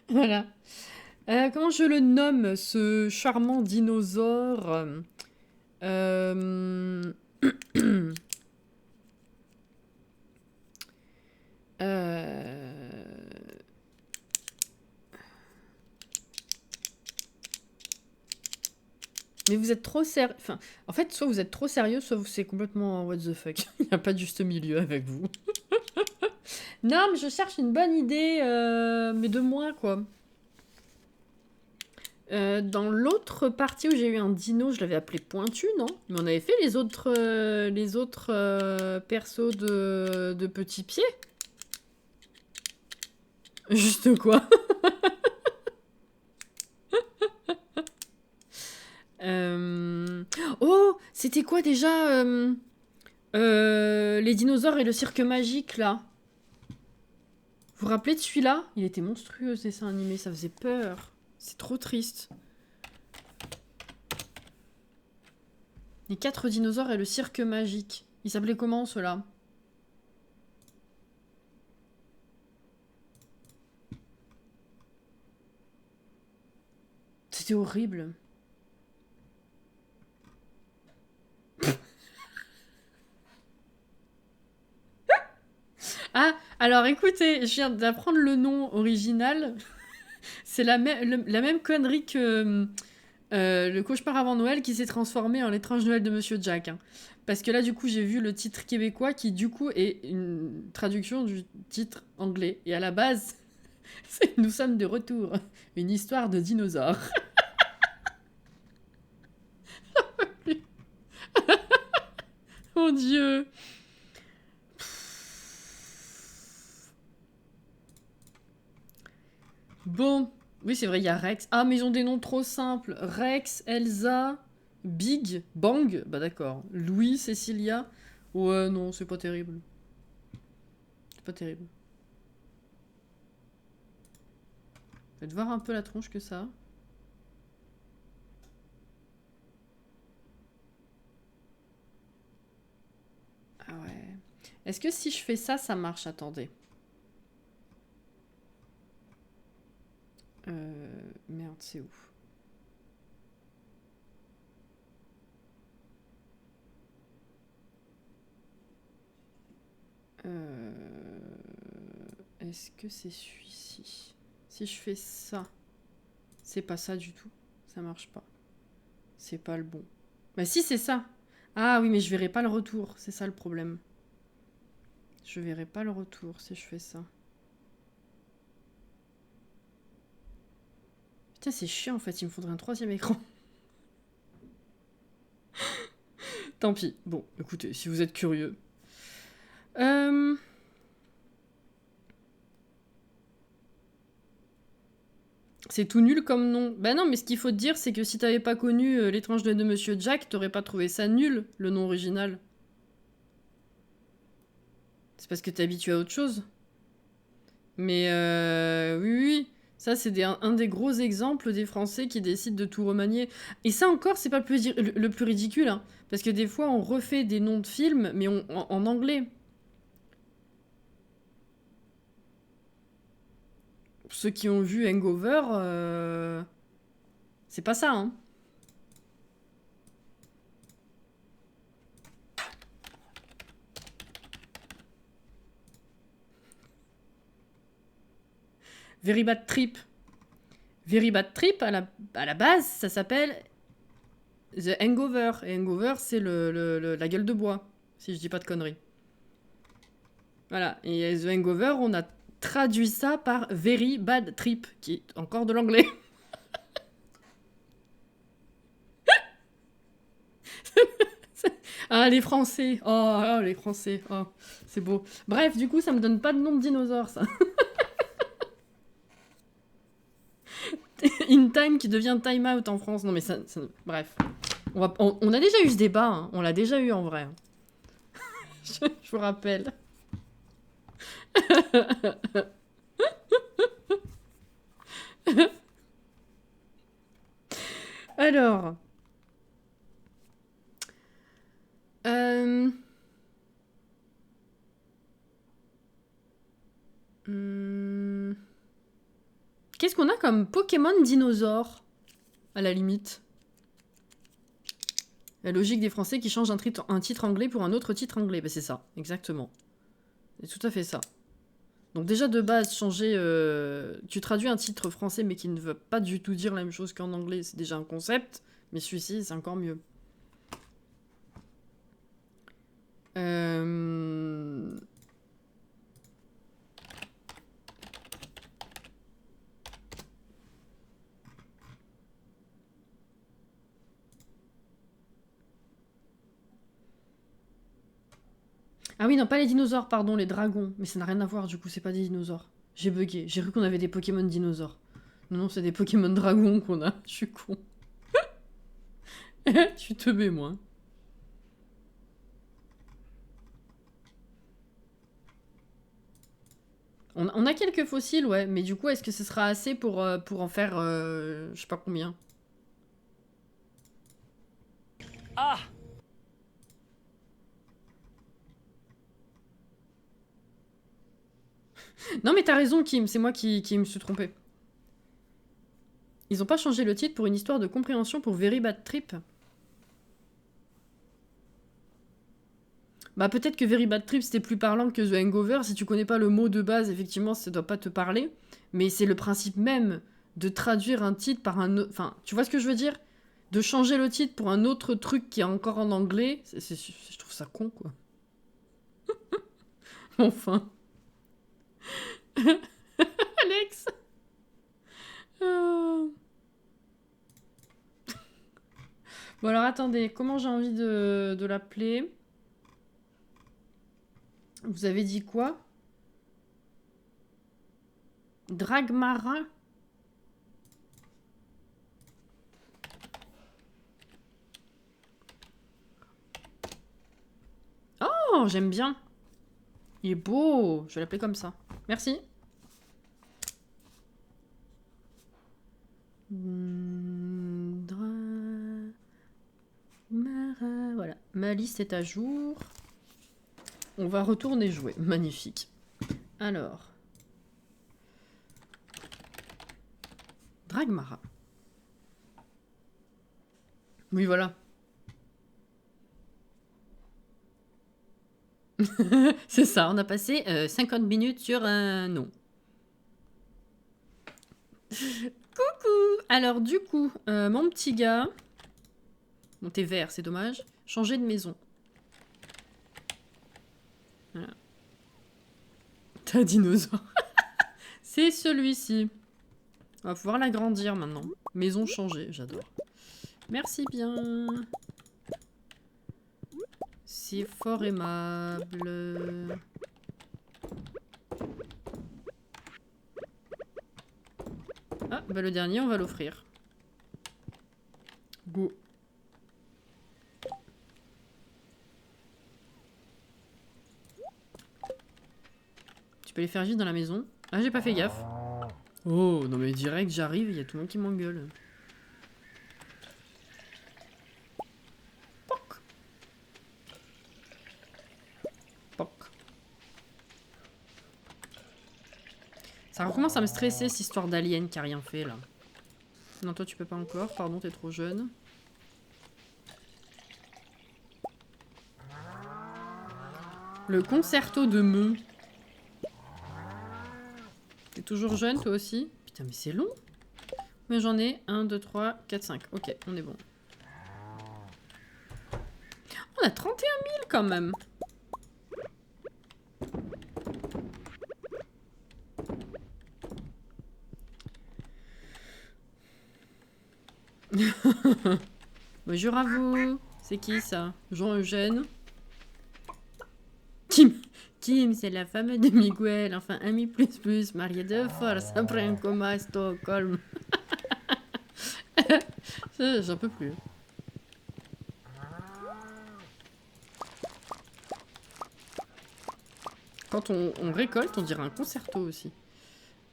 Voilà. Comment je le nomme, ce charmant dinosaure? Euh... Mais vous êtes trop sérieux. Enfin, en fait, soit vous êtes trop sérieux, soit c'est complètement what the fuck. Il n'y a pas de juste milieu avec vous. Non, mais je cherche une bonne idée, mais de moi, quoi. Dans l'autre partie où j'ai eu un dino, je l'avais appelé Pointu, non? Mais on avait fait les autres persos de petits pieds. Juste quoi? Oh, c'était quoi déjà les dinosaures et le cirque magique, là? Vous vous rappelez de celui-là? Il était monstrueux, ce dessin animé, ça faisait peur. C'est trop triste. Les 4 dinosaures et le cirque magique. Il s'appelait comment, ceux-là? c'était horrible. Ah, alors écoutez, je viens d'apprendre le nom original. C'est la même connerie que le cauchemar avant Noël qui s'est transformé en l'étrange Noël de Monsieur Jack. Hein. Parce que là, du coup, j'ai vu le titre québécois qui, du coup, est une traduction du titre anglais. Et à la base, c'est Nous sommes de retour. Une histoire de dinosaures. Mon Dieu. Bon. Oui, c'est vrai, il y a Rex. Ah, mais ils ont des noms trop simples. Rex, Elsa, Big, Bang. Bah d'accord. Louis, Cecilia. Ouais, non, c'est pas terrible. C'est pas terrible. Faites voir un peu la tronche que ça. Ah ouais. Est-ce que si je fais ça, ça marche? Attendez. Merde, c'est où? Est-ce que c'est celui-ci? Si je fais ça, c'est pas ça du tout. Ça marche pas. C'est pas le bon. Bah si, c'est ça. Ah oui, mais je verrai pas le retour. C'est ça le problème. Je verrai pas le retour si je fais ça. Putain, c'est chiant en fait. Il me faudrait un troisième écran. Tant pis. Bon, écoutez, si vous êtes curieux. C'est tout nul comme nom. Bah non, mais ce qu'il faut te dire, c'est que si t'avais pas connu l'étrange Noël de Monsieur Jack, t'aurais pas trouvé ça nul, le nom original. C'est parce que t'es habitué à autre chose. Mais oui, oui. Ça, c'est un des gros exemples des Français qui décident de tout remanier. Et ça encore, c'est pas le plus ridicule. Hein, parce que des fois, on refait des noms de films, mais en anglais. Ceux qui ont vu Hangover, c'est pas ça, hein. Very Bad Trip. Very Bad Trip, à la base, ça s'appelle The Hangover. Et Hangover, c'est la gueule de bois, si je dis pas de conneries. Voilà. Et The Hangover, on a traduit ça par Very Bad Trip, qui est encore de l'anglais. Ah, les Français. Oh, les Français. Oh, c'est beau. Bref, du coup, ça me donne pas de nom de dinosaure, ça. In Time qui devient Time Out en France. Non, mais ça bref. On a déjà eu ce débat. Hein. On l'a déjà eu en vrai. Je vous rappelle. Alors. Qu'est-ce qu'on a comme Pokémon dinosaure, à la limite? La logique des Français qui changent un titre anglais pour un autre titre anglais. Bah c'est ça, exactement. C'est tout à fait ça. Donc déjà de base, changer... tu traduis un titre français mais qui ne veut pas du tout dire la même chose qu'en anglais, c'est déjà un concept. Mais celui-ci, c'est encore mieux. Ah oui, non, pas les dinosaures, pardon, les dragons. Mais ça n'a rien à voir, du coup, c'est pas des dinosaures. J'ai bugué, j'ai cru qu'on avait des Pokémon dinosaures. Non, non, c'est des Pokémon dragons qu'on a. Je suis con. Je suis teubé, moi. On a quelques fossiles, ouais, mais du coup, est-ce que ce sera assez pour en faire je sais pas combien? Ah! Non, mais t'as raison, Kim, c'est moi qui me suis trompé. Ils ont pas changé le titre pour une histoire de compréhension pour Very Bad Trip. Bah peut-être que Very Bad Trip c'était plus parlant que The Hangover. Si tu connais pas le mot de base, effectivement, ça doit pas te parler. Mais c'est le principe même de traduire un titre par un autre... Enfin, tu vois ce que je veux dire? De changer le titre pour un autre truc qui est encore en anglais. Je trouve ça con, quoi. Enfin. Alex. Bon alors attendez, comment j'ai envie de l'appeler? Vous avez dit quoi? Drague marin? Oh, j'aime bien. Il est beau. Je vais l'appeler comme ça. Merci. Voilà. Ma liste est à jour. On va retourner jouer. Magnifique. Alors. Dragmara. Oui, voilà. C'est ça, on a passé 50 minutes sur un nom. Coucou. Alors du coup, mon petit gars... Bon, t'es vert, c'est dommage. Changer de maison. Voilà. T'as un dinosaure. C'est celui-ci. On va pouvoir l'agrandir maintenant. Maison changée, j'adore. Merci bien. C'est fort aimable. Ah, bah le dernier, on va l'offrir. Go. Tu peux les faire vivre dans la maison. Ah, j'ai pas fait gaffe. Oh, non mais direct, j'arrive, il y a tout le monde qui m'engueule. Poc. Poc. Ça recommence à me stresser, cette histoire d'alien qui a rien fait, là. Non, toi, tu peux pas encore. Pardon, t'es trop jeune. Le concerto de Meux. T'es toujours jeune, toi aussi? Putain, mais c'est long. Mais j'en ai 1, 2, 3, 4, 5. Ok, on est bon. On a 31 000 quand même. Bonjour à vous. C'est qui ça? Jean-Eugène. Kim, c'est la femme de Miguel. Enfin, ami plus, mariée de force après un coma à Stockholm. J'en peux plus. Quand on récolte, on dirait un concerto aussi.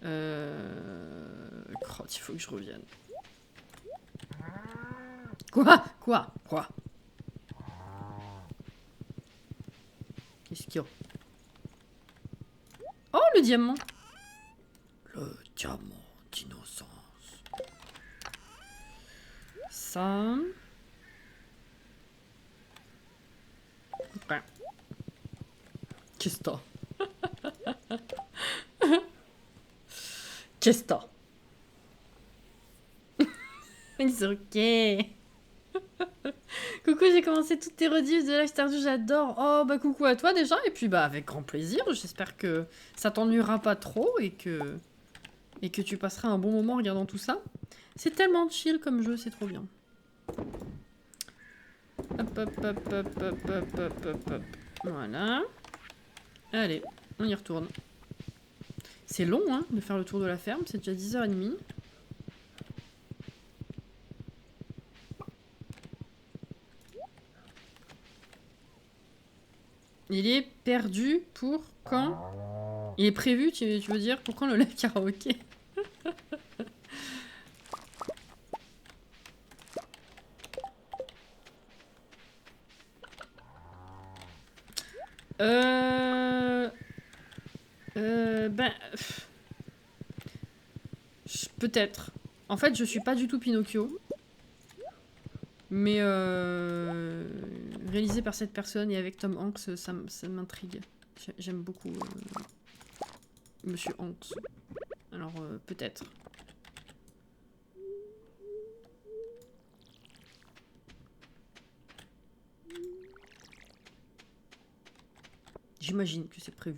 Crotte, il faut que je revienne. Quoi? Qu'est-ce qu'il y a? Oh, le diamant! Le diamant d'innocence. Ça... Ouais. Qu'est-ce que t'as? Qu'est-ce que t'as? C'est ok. Coucou, j'ai commencé toutes tes rediffs de Live Stardew, j'adore. Oh, bah coucou à toi déjà, et puis bah avec grand plaisir. J'espère que ça t'ennuiera pas trop et que tu passeras un bon moment en regardant tout ça. C'est tellement chill comme jeu, c'est trop bien. Hop. Voilà. Allez, on y retourne. C'est long, hein, de faire le tour de la ferme, c'est déjà 10h30. Il est perdu pour quand? Il est prévu, tu veux dire, pour quand le live karaoké? Ben... Peut-être. En fait, je suis pas du tout Pinocchio. Mais réalisé par cette personne et avec Tom Hanks, ça m'intrigue. J'aime beaucoup Monsieur Hanks. Alors, peut-être. J'imagine que c'est prévu.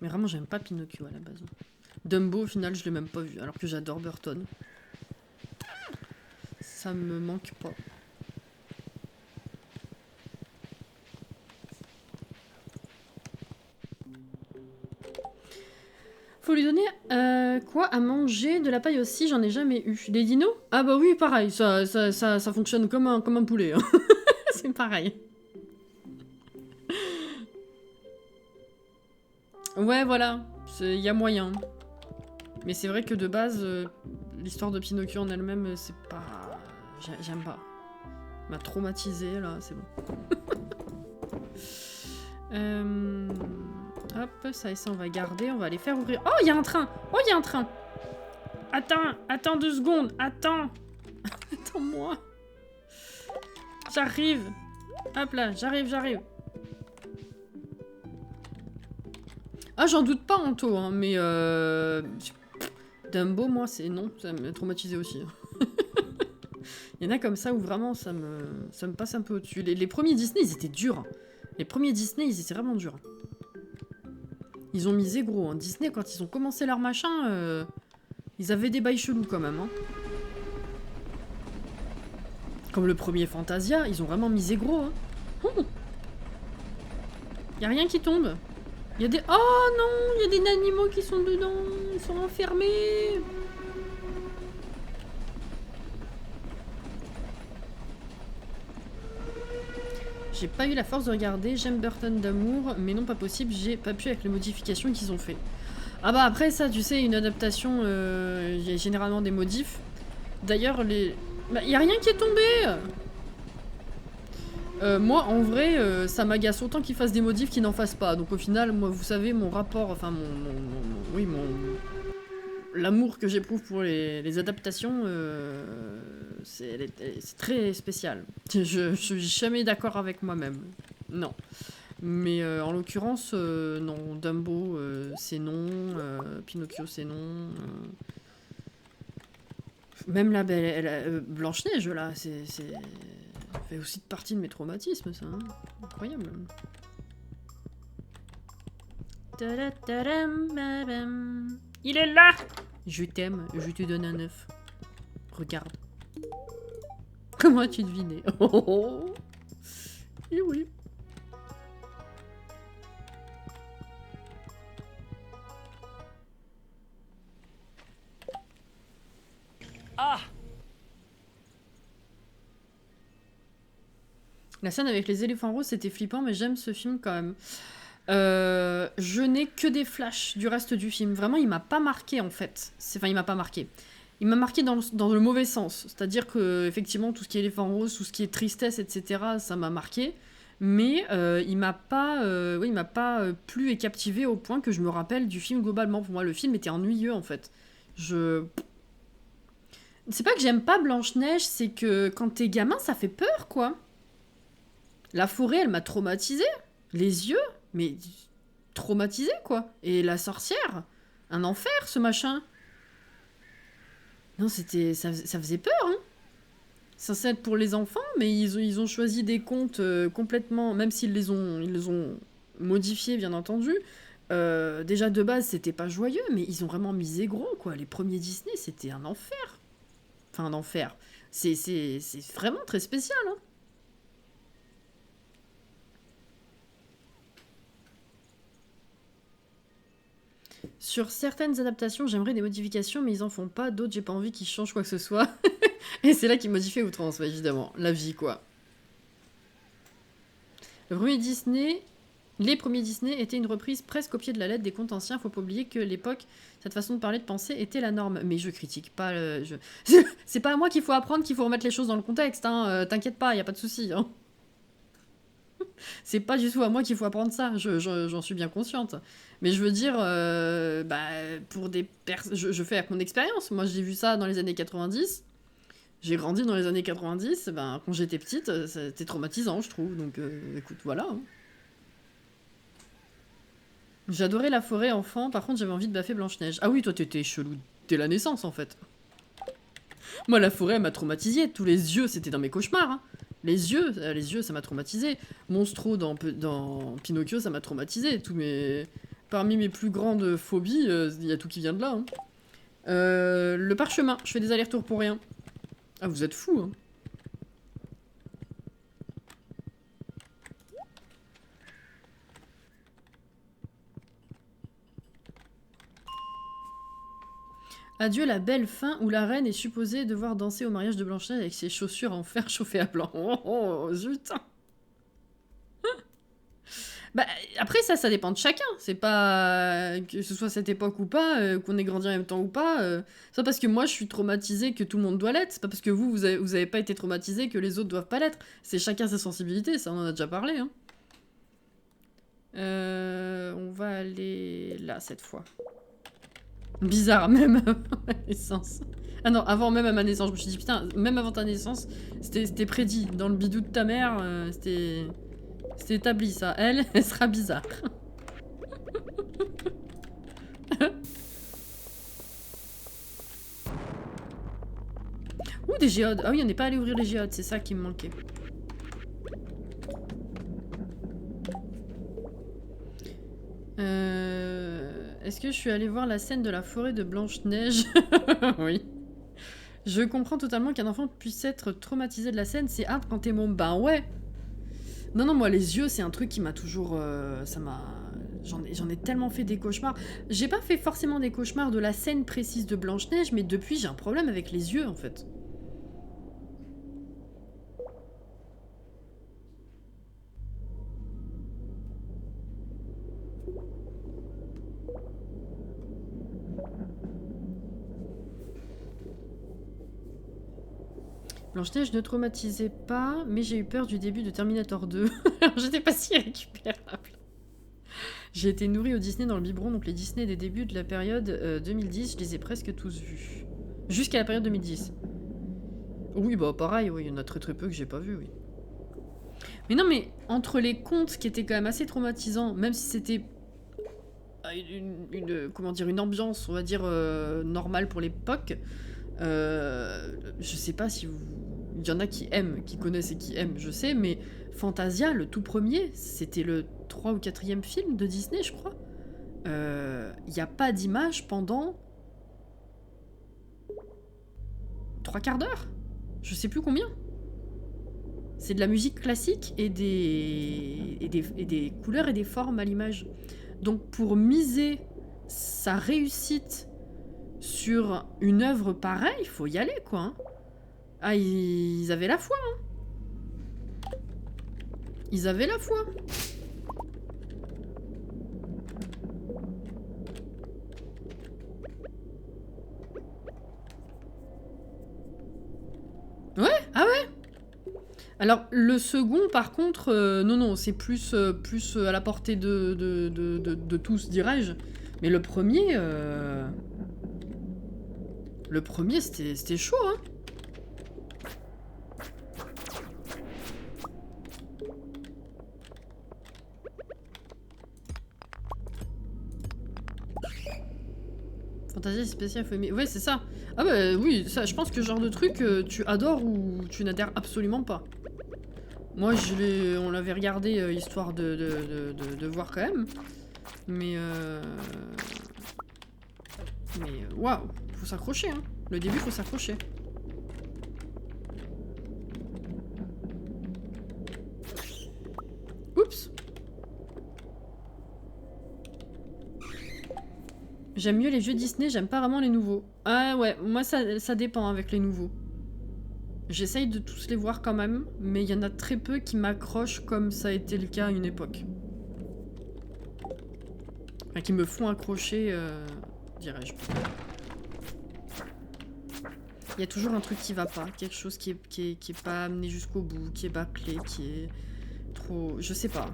Mais vraiment, j'aime pas Pinocchio à la base. Dumbo, au final, je l'ai même pas vu, alors que j'adore Burton. Ça me manque pas. Faut lui donner quoi à manger? De la paille aussi, j'en ai jamais eu. Des dinos? Ah bah oui, pareil, ça fonctionne comme un poulet. Hein. C'est pareil. Ouais, voilà, il y a moyen. Mais c'est vrai que de base, l'histoire de Pinocchio en elle-même, c'est pas... J'aime pas. M'a traumatisé là, c'est bon. Hop, ça et ça on va garder, on va les faire ouvrir. Oh, il y a un train! Oh, il y a un train! Attends 2 secondes, attends! Attends-moi! J'arrive! Hop là, j'arrive. Ah, j'en doute pas, Anto, hein, mais Dumbo, moi, c'est non, ça m'a traumatisé aussi. Il y en a comme ça où vraiment ça me passe un peu au-dessus. Les premiers Disney, ils étaient durs. Les premiers Disney, ils étaient vraiment durs. Ils ont misé gros. Hein. Disney, quand ils ont commencé leur machin, ils avaient des bails chelous quand même. Hein. Comme le premier Fantasia, ils ont vraiment misé gros. Hein. Y a rien qui tombe. Il y a des... Oh non, il y a des animaux qui sont dedans. Ils sont enfermés. J'ai pas eu la force de regarder. J'aime Burton d'amour, mais non, pas possible. J'ai pas pu avec les modifications qu'ils ont fait. Ah bah après ça, tu sais, une adaptation, il y a généralement des modifs. D'ailleurs, les... Bah, y a rien qui est tombé. Moi, en vrai, ça m'agace autant qu'ils fassent des modifs qu'ils n'en fassent pas. Donc au final, moi, vous savez, mon rapport, enfin l'amour que j'éprouve pour les adaptations, c'est très spécial. Je suis jamais d'accord avec moi-même. Non. Mais en l'occurrence, non. Dumbo, c'est non. Pinocchio, c'est non. Même la Blanche-Neige, là, c'est... Ça fait aussi partie de mes traumatismes, ça. Hein. Incroyable. Il est là! Je t'aime, je te donne un œuf. Regarde. Comment as-tu deviné? Oh. Et oui. Ah! La scène avec les éléphants roses, c'était flippant, mais j'aime ce film quand même. Je n'ai que des flashs du reste du film. Vraiment, il m'a pas marqué en fait. Enfin, il m'a pas marqué. Il m'a marqué dans le mauvais sens. C'est-à-dire que, effectivement, tout ce qui est éléphant rose, tout ce qui est tristesse, etc., ça m'a marqué. Mais il m'a pas, plu et captivé au point que je me rappelle du film globalement. Pour moi, le film était ennuyeux en fait. C'est pas que j'aime pas Blanche-Neige, c'est que quand t'es gamin, ça fait peur quoi. La forêt, elle m'a traumatisée. Les yeux, mais traumatisée, quoi. Et la sorcière, un enfer, ce machin. Non, c'était... Ça faisait peur, hein. Censé être pour les enfants, mais ils ont choisi des contes complètement... Même s'ils les ont modifiés, bien entendu. Déjà, de base, c'était pas joyeux, mais ils ont vraiment misé gros, quoi. Les premiers Disney, c'était un enfer. Enfin, un enfer. C'est vraiment très spécial, hein. Sur certaines adaptations, j'aimerais des modifications, mais ils en font pas. D'autres, j'ai pas envie qu'ils changent quoi que ce soit. Et c'est là qu'ils modifient outrance, évidemment. La vie, quoi. Les premiers Disney étaient une reprise presque au pied de la lettre des contes anciens. Faut pas oublier que l'époque, cette façon de parler, de penser, était la norme. Mais je critique pas... C'est pas à moi qu'il faut apprendre, qu'il faut remettre les choses dans le contexte. Hein. T'inquiète pas, y a pas de souci. Hein. C'est pas du tout à moi qu'il faut apprendre ça, j'en suis bien consciente. Mais je veux dire, pour des personnes... Je fais avec mon expérience. Moi, j'ai vu ça dans les années 90. J'ai grandi dans les années 90. Ben, quand j'étais petite, c'était traumatisant, je trouve. Donc, écoute, voilà. Hein. J'adorais la forêt enfant. Par contre, j'avais envie de baffer Blanche-Neige. Ah oui, toi, t'étais chelou dès la naissance, en fait. Moi, la forêt, elle m'a traumatisé. Tous les yeux, c'était dans mes cauchemars. Hein. Les yeux, ça m'a traumatisé. Monstro dans Pinocchio, ça m'a traumatisé. Parmi mes plus grandes phobies, il y a tout qui vient de là. Hein. Le parchemin, je fais des allers-retours pour rien. Ah, vous êtes fous, hein. Adieu la belle fin où la reine est supposée devoir danser au mariage de Blanche-Neige avec ses chaussures en fer chauffées à blanc. Oh, zut. Bah, après, ça dépend de chacun. C'est pas que ce soit cette époque ou pas, qu'on ait grandi en même temps ou pas. C'est pas parce que moi, je suis traumatisée que tout le monde doit l'être. C'est pas parce que vous avez pas été traumatisé que les autres doivent pas l'être. C'est chacun ses sensibilités, ça, on en a déjà parlé. Hein. On va aller là, cette fois. Bizarre, même avant ma naissance. Ah non, avant même à ma naissance, je me suis dit, putain, même avant ta naissance, c'était prédit. Dans le bidou de ta mère, c'était établi, ça. Elle sera bizarre. Ouh, des géodes. Ah oui, on n'est pas allé ouvrir les géodes, c'est ça qui me manquait. Est-ce que je suis allée voir la scène de la forêt de Blanche-Neige? Oui. Je comprends totalement qu'un enfant puisse être traumatisé de la scène. C'est hard quand t'es môme. Ben ouais. Non, moi, les yeux, c'est un truc qui m'a toujours... J'en ai tellement fait des cauchemars. J'ai pas fait forcément des cauchemars de la scène précise de Blanche-Neige, mais depuis, j'ai un problème avec les yeux, en fait. Blanche-Neige ne traumatisait pas, mais j'ai eu peur du début de Terminator 2. Alors j'étais pas si récupérable. J'ai été nourrie au Disney dans le biberon, donc les Disney des débuts de la période 2010, je les ai presque tous vus. Jusqu'à la période 2010. Oui, bah pareil, oui, il y en a très peu que j'ai pas vu, oui. Mais non, mais entre les contes qui étaient quand même assez traumatisants, même si c'était une ambiance, on va dire, normale pour l'époque, je sais pas si vous... Il y en a qui aiment, qui connaissent et qui aiment, je sais, mais Fantasia, le tout premier, c'était le 3 ou 4e film de Disney, je crois. Il n'y a pas d'image pendant 3/4 d'heure. Je sais plus combien. C'est de la musique classique et des couleurs et des formes à l'image. Donc pour miser sa réussite sur une œuvre pareille, il faut y aller, quoi. Hein. Ah, ils avaient la foi, hein. Ils avaient la foi. Ouais, ah ouais. Alors, le second, par contre, non, c'est plus à la portée de tous, dirais-je. Mais le premier... Le premier, c'était chaud, hein. Fantasia spéciale, faut aimer. Ouais, c'est ça. Ah bah oui, ça, je pense que ce genre de truc, tu adores ou tu n'adhères absolument pas. Moi, on l'avait regardé histoire de voir quand même. Mais waouh, faut s'accrocher, hein. Le début, faut s'accrocher. Oups. J'aime mieux les vieux Disney, j'aime pas vraiment les nouveaux. Ah ouais, moi ça dépend avec les nouveaux. J'essaye de tous les voir quand même, mais il y en a très peu qui m'accrochent comme ça a été le cas à une époque. Enfin, qui me font accrocher, dirais-je. Il y a toujours un truc qui va pas, quelque chose qui est pas amené jusqu'au bout, qui est bâclé, qui est Faut... Je sais pas.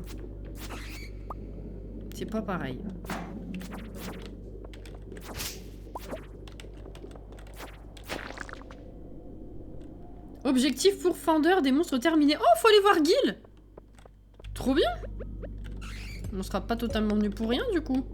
C'est pas pareil. Objectif pour Fender, des monstres terminés. Oh, faut aller voir Gil. Trop bien. On sera pas totalement venu pour rien, du coup.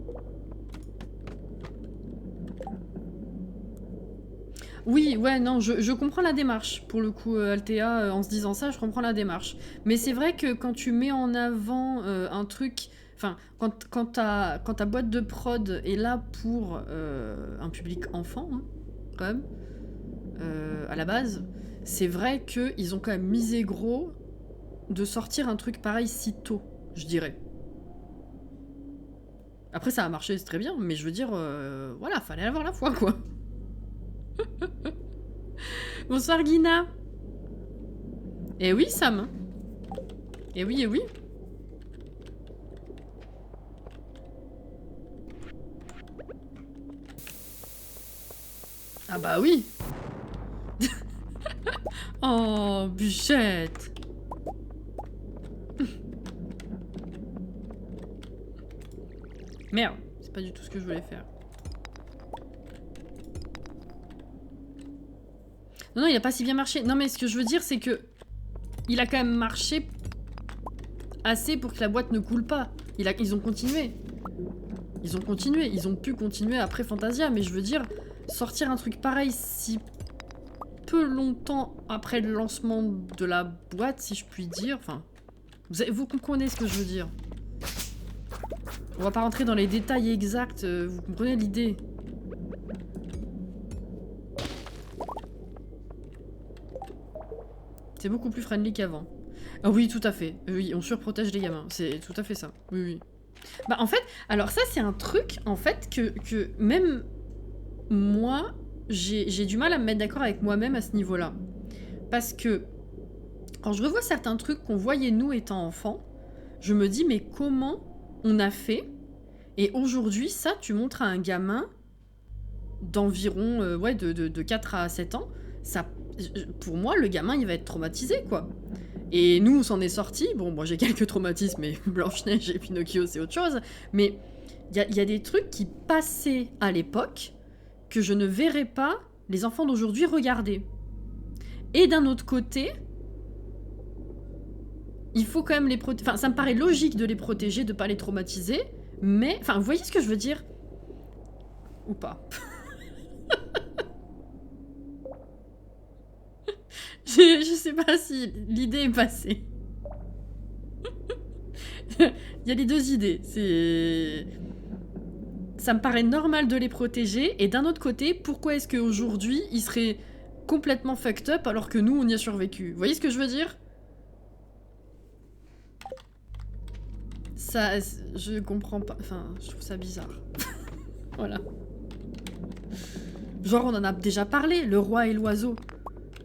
Oui, ouais, non, je comprends la démarche. Pour le coup, Althea, en se disant ça, je comprends la démarche. Mais c'est vrai que quand tu mets en avant un truc... Enfin, quand ta boîte de prod est là pour un public enfant, hein, quand même, à la base, c'est vrai qu'ils ont quand même misé gros de sortir un truc pareil si tôt, je dirais. Après, ça a marché, c'est très bien, mais je veux dire, voilà, fallait avoir la foi, quoi. Bonsoir, Guina. Eh oui, Sam. Eh oui, eh oui. Ah bah oui. Oh, Bûchette. Merde, c'est pas du tout ce que je voulais faire. Non, non, il a pas si bien marché. Non, mais ce que je veux dire, c'est que... Il a quand même marché... assez pour que la boîte ne coule pas. Ils ont continué. Ils ont continué. Ils ont pu continuer après Fantasia. Mais je veux dire, sortir un truc pareil si peu longtemps après le lancement de la boîte, si je puis dire. Enfin, vous comprenez ce que je veux dire. On va pas rentrer dans les détails exacts. Vous comprenez l'idée. C'est beaucoup plus friendly qu'avant. Ah oui, tout à fait. Oui, on surprotège les gamins. C'est tout à fait ça. Oui, oui. Bah en fait, alors ça c'est un truc, en fait, que même moi, j'ai du mal à me mettre d'accord avec moi-même à ce niveau-là. Parce que, quand je revois certains trucs qu'on voyait nous étant enfants, je me dis, mais comment on a fait? Et aujourd'hui, ça, tu montres à un gamin d'environ ouais, de 4 à 7 ans, ça, pour moi, le gamin, il va être traumatisé, quoi. Et nous, on s'en est sortis. Bon, moi, j'ai quelques traumatismes, mais Blanche-Neige et Pinocchio, c'est autre chose. Mais il y a des trucs qui passaient à l'époque que je ne verrais pas les enfants d'aujourd'hui regarder. Et d'un autre côté, il faut quand même les protéger. Enfin, ça me paraît logique de les protéger, de pas les traumatiser. Mais, enfin, vous voyez ce que je veux dire? Ou pas? Je sais pas si l'idée est passée. Il y a les deux idées. C'est... Ça me paraît normal de les protéger. Et d'un autre côté, pourquoi est-ce qu'aujourd'hui, ils seraient complètement fucked up alors que nous, on y a survécu? Vous voyez ce que je veux dire? Ça... Je comprends pas... Enfin, je trouve ça bizarre. Voilà. Genre, on en a déjà parlé, le roi et l'oiseau.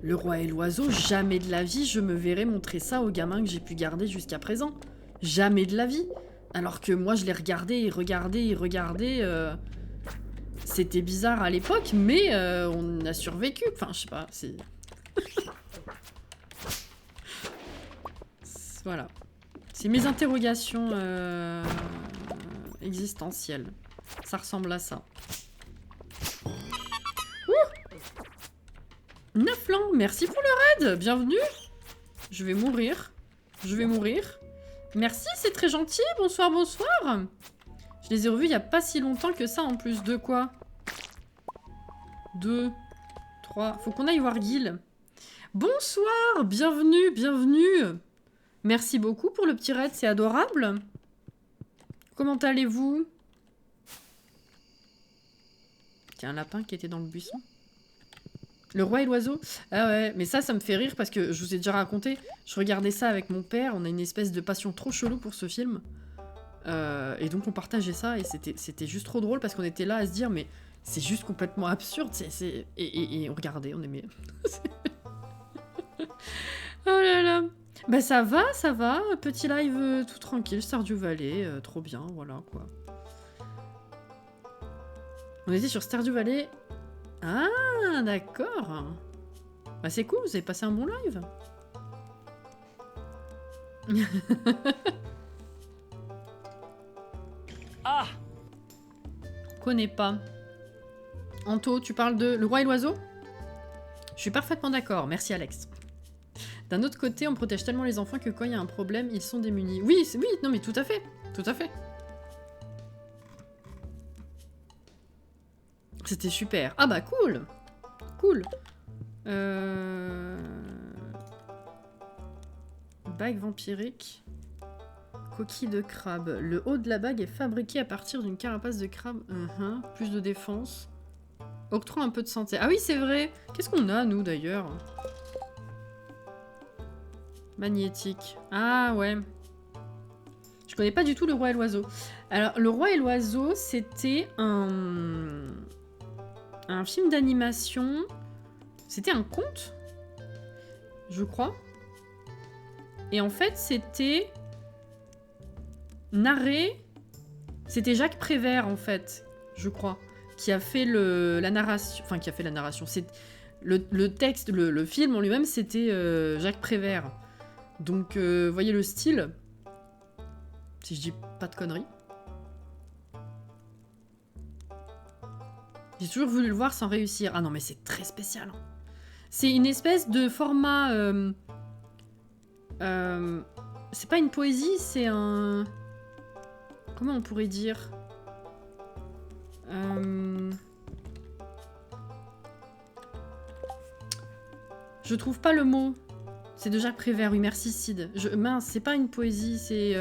Le roi et l'oiseau, jamais de la vie je me verrais montrer ça aux gamins que j'ai pu garder jusqu'à présent. Jamais de la vie. Alors que moi je l'ai regardé et regardé et regardé. C'était bizarre à l'époque, mais on a survécu. Enfin, je sais pas, c'est... Voilà. C'est mes interrogations existentielles. Ça ressemble à ça. Naflan, merci pour le raid. Bienvenue. Je vais mourir. Je vais mourir. Merci, c'est très gentil. Bonsoir, bonsoir. Je les ai revus il n'y a pas si longtemps que ça en plus. De quoi? 2, 3. Faut qu'on aille voir Gil. Bonsoir, bienvenue, bienvenue. Merci beaucoup pour le petit raid, c'est adorable. Comment allez-vous? Il y a un lapin qui était dans le buisson. Le roi et l'oiseau? Ah ouais, mais ça me fait rire parce que je vous ai déjà raconté, je regardais ça avec mon père, on a une espèce de passion trop chelou pour ce film. Et donc on partageait ça et c'était juste trop drôle parce qu'on était là à se dire mais c'est juste complètement absurde. Et on regardait, on aimait. Oh là là. Bah ça va, petit live tout tranquille, Stardew Valley, trop bien, voilà quoi. On était sur Stardew Valley. Ah, d'accord. Bah c'est cool, vous avez passé un bon live. Ah, Connais pas. Anto, tu parles de Le Roi et l'Oiseau? Je suis parfaitement d'accord, merci Alex. D'un autre côté, on protège tellement les enfants que quand il y a un problème, ils sont démunis. Oui, oui, non mais tout à fait. Tout à fait. C'était super. Ah bah cool. Cool. Bague vampirique. Coquille de crabe. Le haut de la bague est fabriqué à partir d'une carapace de crabe. Plus de défense. Octroie un peu de santé. Ah oui, c'est vrai. Qu'est-ce qu'on a, nous, d'ailleurs? Magnétique. Ah ouais. Je connais pas du tout Le Roi et l'Oiseau. Alors, Le Roi et l'Oiseau, c'était un film d'animation. C'était un conte, je crois. Et en fait, c'était narré. C'était Jacques Prévert, en fait, je crois, qui a fait la narration. Enfin, qui a fait la narration. C'est le texte, le film en lui-même, c'était Jacques Prévert. Donc, voyez le style. Si je dis pas de conneries. J'ai toujours voulu le voir sans réussir. Ah non, mais c'est très spécial. C'est une espèce de format... c'est pas une poésie, c'est un... Comment on pourrait dire Je trouve pas le mot. C'est de Jacques Prévert, oui, merci Sid. Mince, c'est pas une poésie, c'est...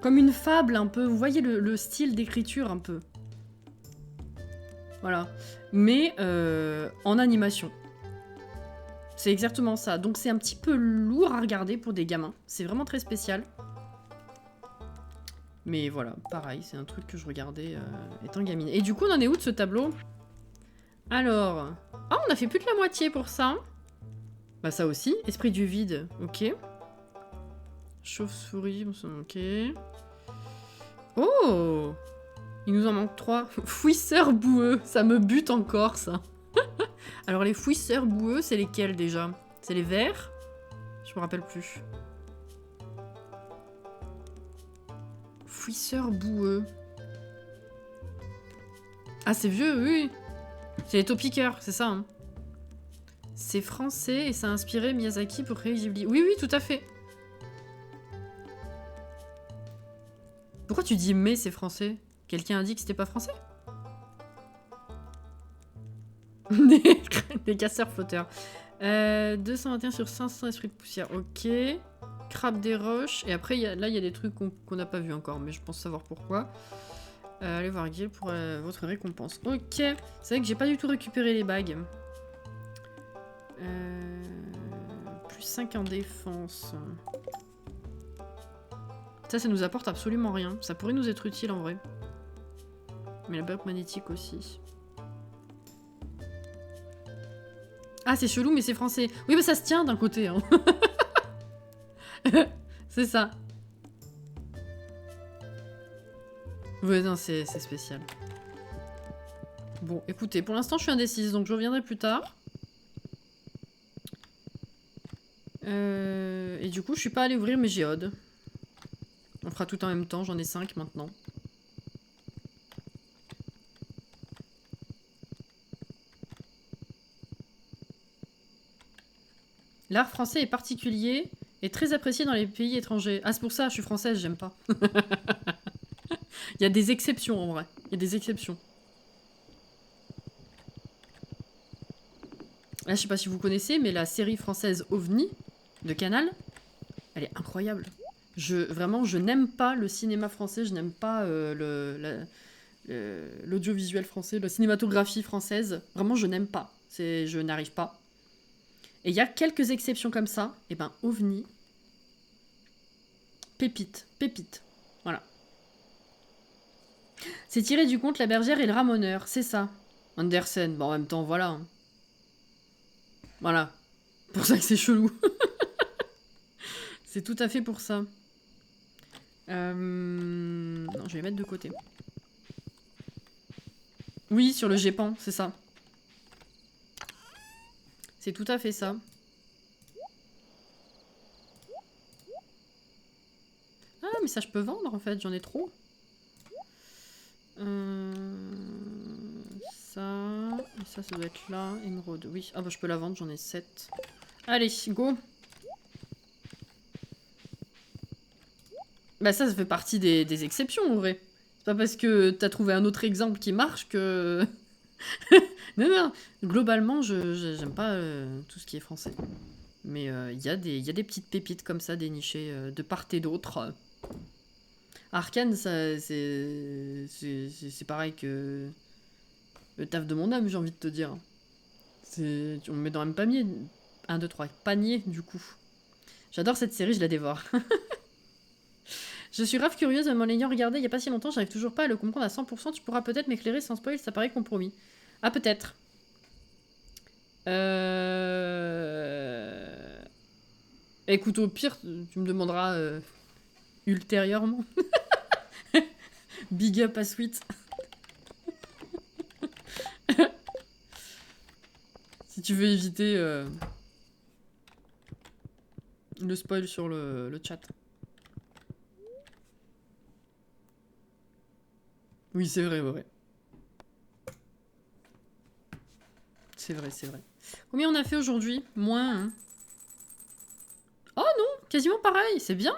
Comme une fable un peu. Vous voyez le style d'écriture un peu. Voilà. Mais en animation. C'est exactement ça. Donc c'est un petit peu lourd à regarder pour des gamins. C'est vraiment très spécial. Mais voilà, pareil, c'est un truc que je regardais étant gamine. Et du coup, on en est où de ce tableau? Alors... Ah, on a fait plus de la moitié pour ça. Bah ça aussi. Esprit du vide, ok. Chauve-souris, ok. Oh! Il nous en manque 3. Fouisseurs boueux, ça me bute encore, ça. Alors les fouisseurs boueux, c'est lesquels déjà? C'est les verts? Je me rappelle plus. Fouisseurs boueux. Ah, c'est vieux, oui. C'est les Topiqueurs, c'est ça. Hein. C'est français et ça a inspiré Miyazaki pour créer Ghibli. Oui, oui, tout à fait. Pourquoi tu dis mais c'est français? Quelqu'un a dit que c'était pas français? Des casseurs flotteurs. 221 sur 500 esprits de poussière, ok. Crabe des roches. Et après, là, il y a des trucs qu'on n'a pas vu encore, mais je pense savoir pourquoi. Allez voir Gil pour votre récompense. Ok. C'est vrai que j'ai pas du tout récupéré les bagues. Plus 5 en défense. Ça nous apporte absolument rien. Ça pourrait nous être utile en vrai. Mais la bague magnétique aussi. Ah, c'est chelou, mais c'est français. Oui, mais ça se tient d'un côté. Hein. C'est ça. Ouais, non, c'est spécial. Bon, écoutez, pour l'instant, je suis indécise, donc je reviendrai plus tard. Et du coup, je suis pas allée ouvrir mes géodes. On fera tout en même temps, j'en ai 5 maintenant. L'art français est particulier et très apprécié dans les pays étrangers. Ah, c'est pour ça, je suis française, j'aime pas. Il y a des exceptions en vrai. Il y a des exceptions. Là, je sais pas si vous connaissez, mais la série française OVNI de Canal, elle est incroyable. Vraiment, je n'aime pas le cinéma français, je n'aime pas l'audiovisuel français, la cinématographie française. Vraiment, je n'aime pas. Je n'arrive pas. Et il y a quelques exceptions comme ça. Et ben, OVNI. Pépite. Pépite. Voilà. C'est tiré du conte La bergère et le ramoneur. C'est ça. Andersen. Bon, en même temps, voilà. Hein. Voilà. Pour ça que c'est chelou. C'est tout à fait pour ça. Non, je vais les mettre de côté. Oui, sur le GEPAN, c'est ça. C'est tout à fait ça. mais ça je peux vendre en fait, j'en ai trop. Ça... Et ça doit être là, émeraude. Oui, ah bah je peux la vendre, j'en ai 7. Allez, go. Bah ça fait partie des exceptions en vrai. C'est pas parce que t'as trouvé un autre exemple qui marche que... non, non, globalement j'aime pas tout ce qui est français. Mais il y a des petites pépites comme ça dénichées de part et d'autre. Arcane, c'est pareil que le taf de mon âme, j'ai envie de te dire. On me met dans un panier. 1, 2, 3, panier du coup. J'adore cette série, je la dévore. Je suis grave curieuse, même en l'ayant regardé il y a pas si longtemps, j'arrive toujours pas à le comprendre à 100%. Tu pourras peut-être m'éclairer sans spoil, ça paraît compromis. Ah, peut-être. Écoute, au pire, tu me demanderas ultérieurement. Big up à Sweet. Si tu veux éviter le spoil sur le chat. Oui, c'est vrai, ouais. C'est vrai, c'est vrai. Combien on a fait aujourd'hui? Moins, hein. Oh non, quasiment pareil, c'est bien.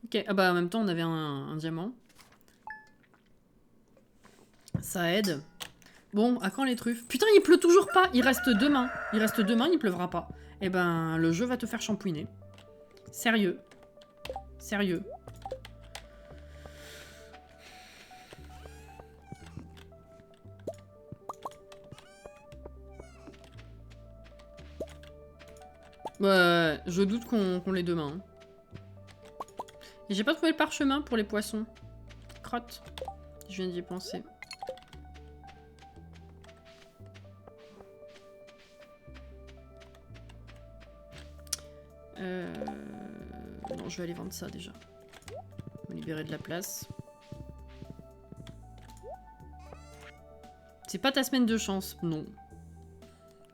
Ok, ah bah en même temps on avait un diamant. Ça aide. Bon, à quand les truffes? Putain, il pleut toujours pas. Il reste demain. Il reste demain, il pleuvra pas. Eh ben, le jeu va te faire shampouiner. Sérieux. Sérieux. Ouais, je doute qu'on l'ait demain. Hein. Et j'ai pas trouvé le parchemin pour les poissons. Crotte. Je viens d'y penser. Non, je vais aller vendre ça déjà. Me libérer de la place. C'est pas ta semaine de chance, non.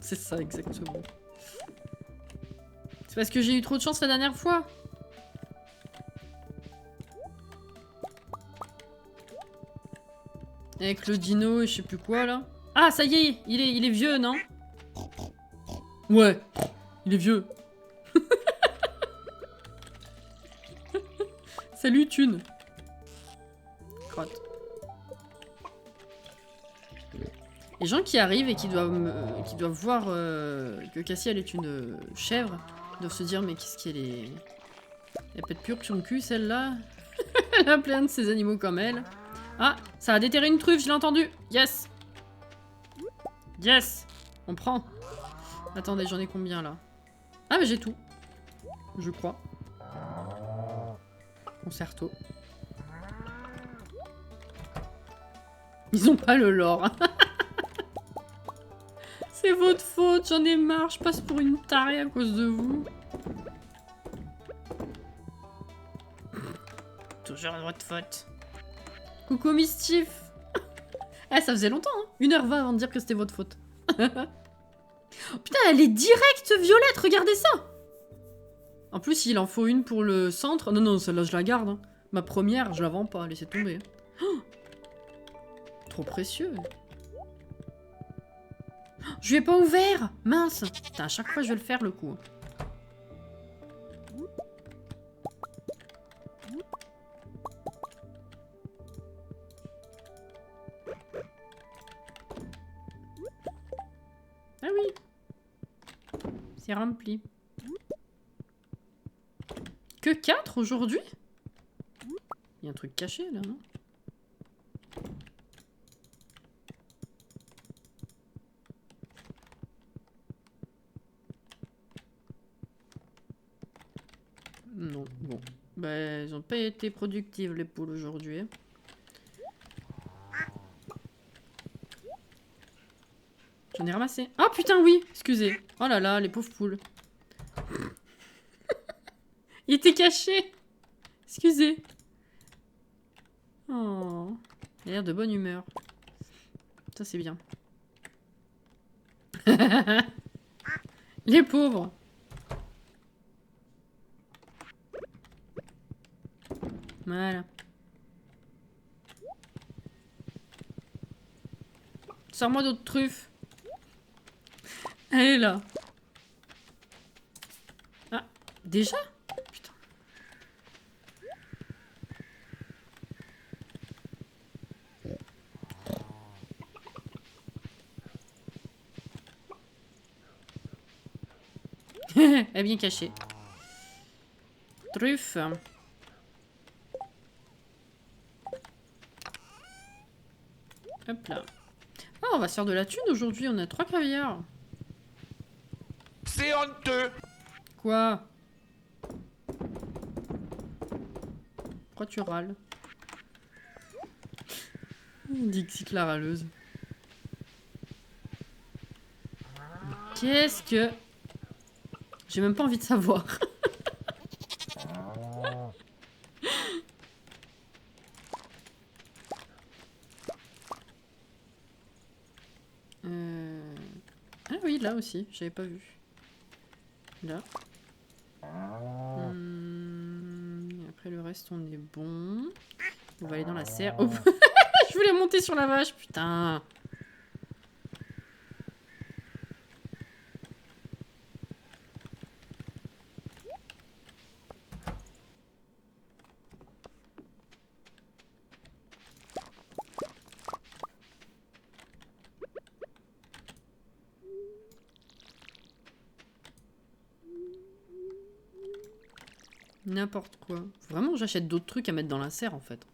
C'est ça exactement. C'est parce que j'ai eu trop de chance la dernière fois. Avec le dino et je sais plus quoi là. Ah, ça y est, il est vieux, non? Ouais, il est vieux. Salut, Thune. Crotte. Les gens qui arrivent et qui doivent voir que Cassie elle est une chèvre doivent se dire mais qu'est-ce qu'elle est... Elle peut être pure sur le cul celle-là. Elle a plein de ces animaux comme elle. Ah, ça a déterré une truffe, je l'ai entendu. Yes. Yes. On prend. Attendez, j'en ai combien là? Ah mais j'ai tout. Je crois. Concerto. Ils ont pas le lore. C'est votre faute, j'en ai marre, je passe pour une tarée à cause de vous. Toujours votre faute. Coucou Mischief. Eh, ça faisait longtemps, hein. 1h20 avant de dire que c'était votre faute. Putain, elle est directe, Violette, regardez ça. En plus, il en faut une pour le centre. Non, non, celle-là, je la garde. Hein. Ma première, je la vends pas, laissez tomber. Oh, trop précieux. Je lui ai pas ouvert. Mince. Putain, à chaque fois, je vais le faire, le coup. Ah oui. C'est rempli. Que 4 aujourd'hui? Il y a un truc caché, là, non? Non, bon. Bah, elles ont pas été productives, les poules, aujourd'hui. J'en ai ramassé. Ah, putain, oui! Excusez. Oh là là, les pauvres poules. Il était caché! Excusez. Oh. Il a l'air de bonne humeur. Ça, c'est bien. Les pauvres. Voilà. Sors-moi d'autres truffes. Elle est là. Ah, déjà? Putain. Elle est bien cachée. Truffe. Hop là. Ah, on va se faire de la thune aujourd'hui. On a 3 caviars. C'est honteux. Quoi? Pourquoi tu râles? Dixit la râleuse. Qu'est-ce que... J'ai même pas envie de savoir. Ah oui, là aussi, j'avais pas vu. Là. Après le reste, on est bon. On va aller dans la serre. Oh. Je voulais monter sur la vache, putain. N'importe quoi. Faut vraiment que j'achète d'autres trucs à mettre dans la serre en fait.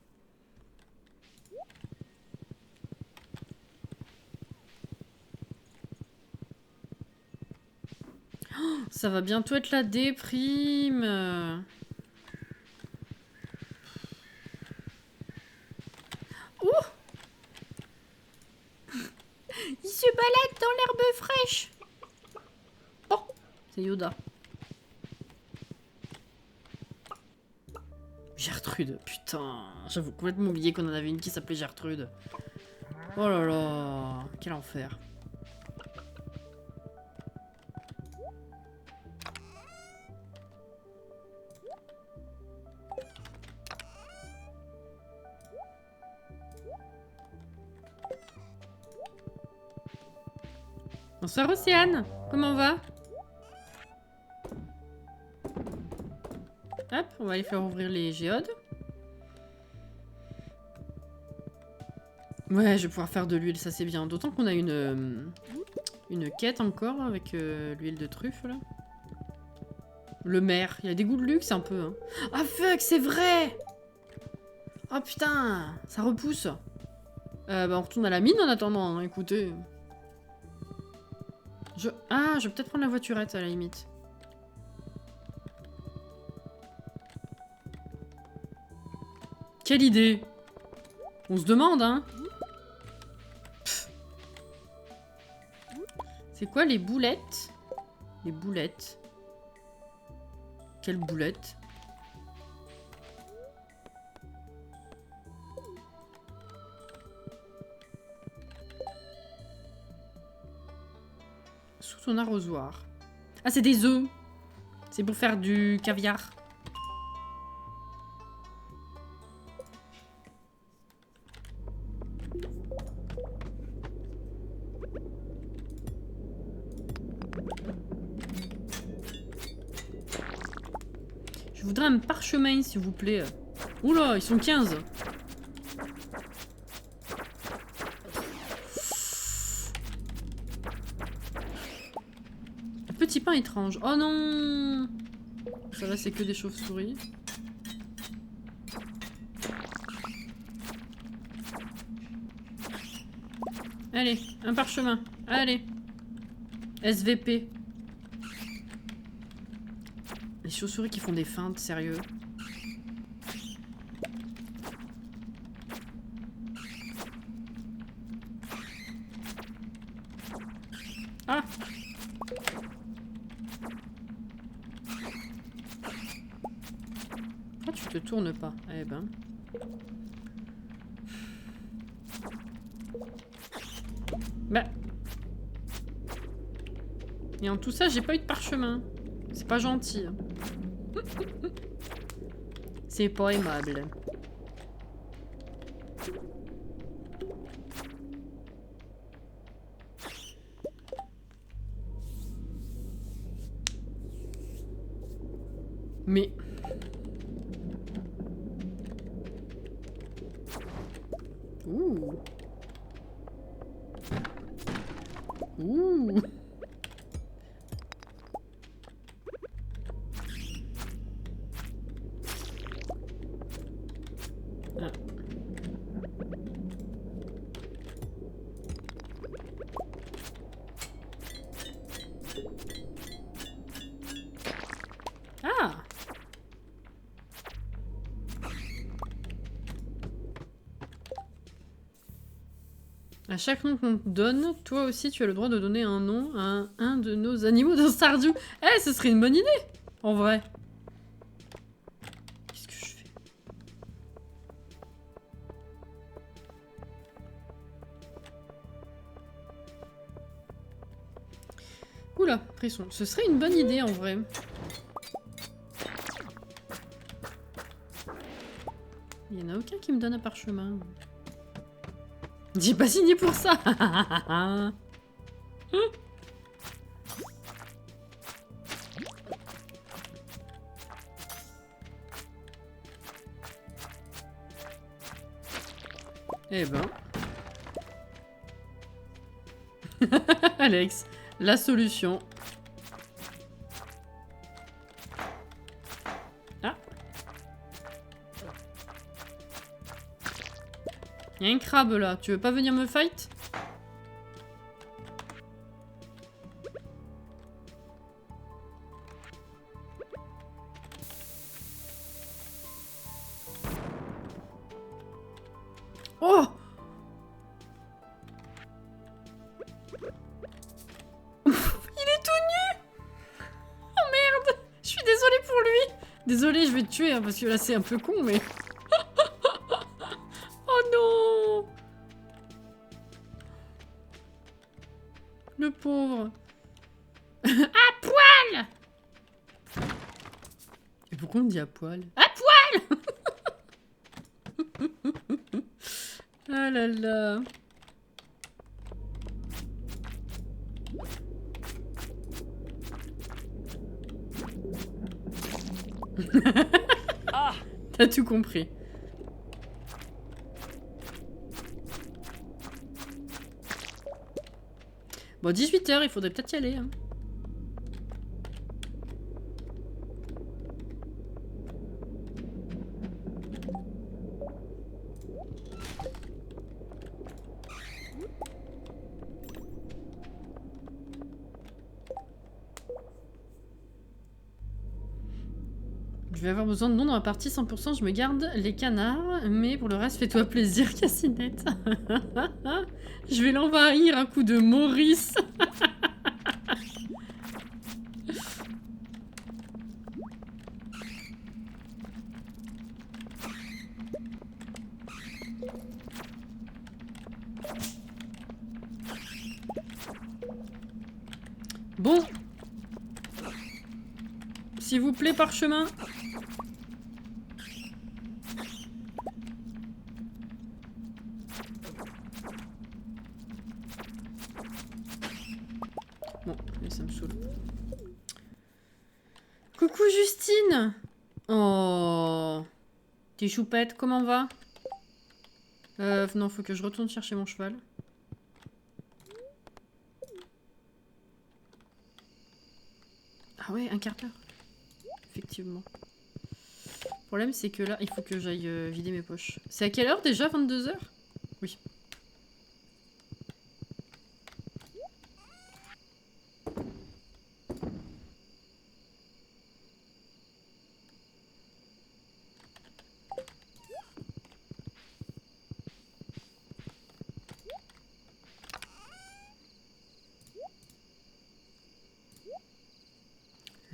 Oh, ça va bientôt être la déprime. Oh, il se balade dans l'herbe fraîche. Oh, c'est Yoda. Gertrude, putain, j'avoue complètement oublié qu'on en avait une qui s'appelait Gertrude. Oh là là, quel enfer. Bonsoir Océane, comment va? Hop, on va aller faire ouvrir les géodes. Ouais, je vais pouvoir faire de l'huile, ça c'est bien. D'autant qu'on a une quête encore avec l'huile de truffe là. Le maire, il a des goûts de luxe un peu. Hein. Ah fuck, c'est vrai! Oh putain, ça repousse. Bah on retourne à la mine en attendant, hein, écoutez. Ah, je vais peut-être prendre la voiturette à la limite. Quelle idée! On se demande, hein? C'est quoi les boulettes? Les boulettes. Quelle boulette? Sous ton arrosoir. Ah, c'est des œufs! C'est pour faire du caviar. Je voudrais un parchemin, s'il vous plaît. Oula, ils sont 15. Petit pain étrange. Oh non! Ça là, c'est que des chauves-souris. Allez, un parchemin. Allez. SVP. Les chauves-souris qui font des feintes, sérieux. Ah! Pourquoi tu te tournes pas? Eh ben... Bah... Et en tout ça, j'ai pas eu de parchemin. C'est pas gentil. Hein. C'est pas aimable. Mais... Ouh. Ouh. Ah. À chaque nom qu'on te donne, toi aussi tu as le droit de donner un nom à un de nos animaux dans Stardew. Eh, ce serait une bonne idée, en vrai. Qu'est-ce que je fais? Oula, frisson. Ce serait une bonne idée, en vrai. Il y en a aucun qui me donne un parchemin. J'ai pas signé pour ça. Eh ben. Alex, la solution. Ah. Il y a un crabe là. Tu veux pas venir me fight? Oh! Il est tout nu! Oh merde! Je suis désolée pour lui! Désolée, je vais te tuer, hein, parce que là c'est un peu con, mais... Oh non! Le pauvre. À poil! Et pourquoi on dit à poil? À poil! Ah là là. Ah! T'as tout compris. Bon, 18 h, il faudrait peut-être y aller. Hein. Je vais avoir besoin de nom dans la partie 100%, je me garde les canards, mais pour le reste, fais-toi plaisir, Cassinette. Je vais l'envahir un coup de Maurice. Bon. S'il vous plaît, parchemin. Bon, mais ça me saoule. Coucou Justine. Oh. T'es choupette, comment va? Non, faut que je retourne chercher mon cheval. Ah ouais, un quart d'heure. Effectivement. Le problème, c'est que là, il faut que j'aille vider mes poches. C'est à quelle heure déjà? 22 h? Oui.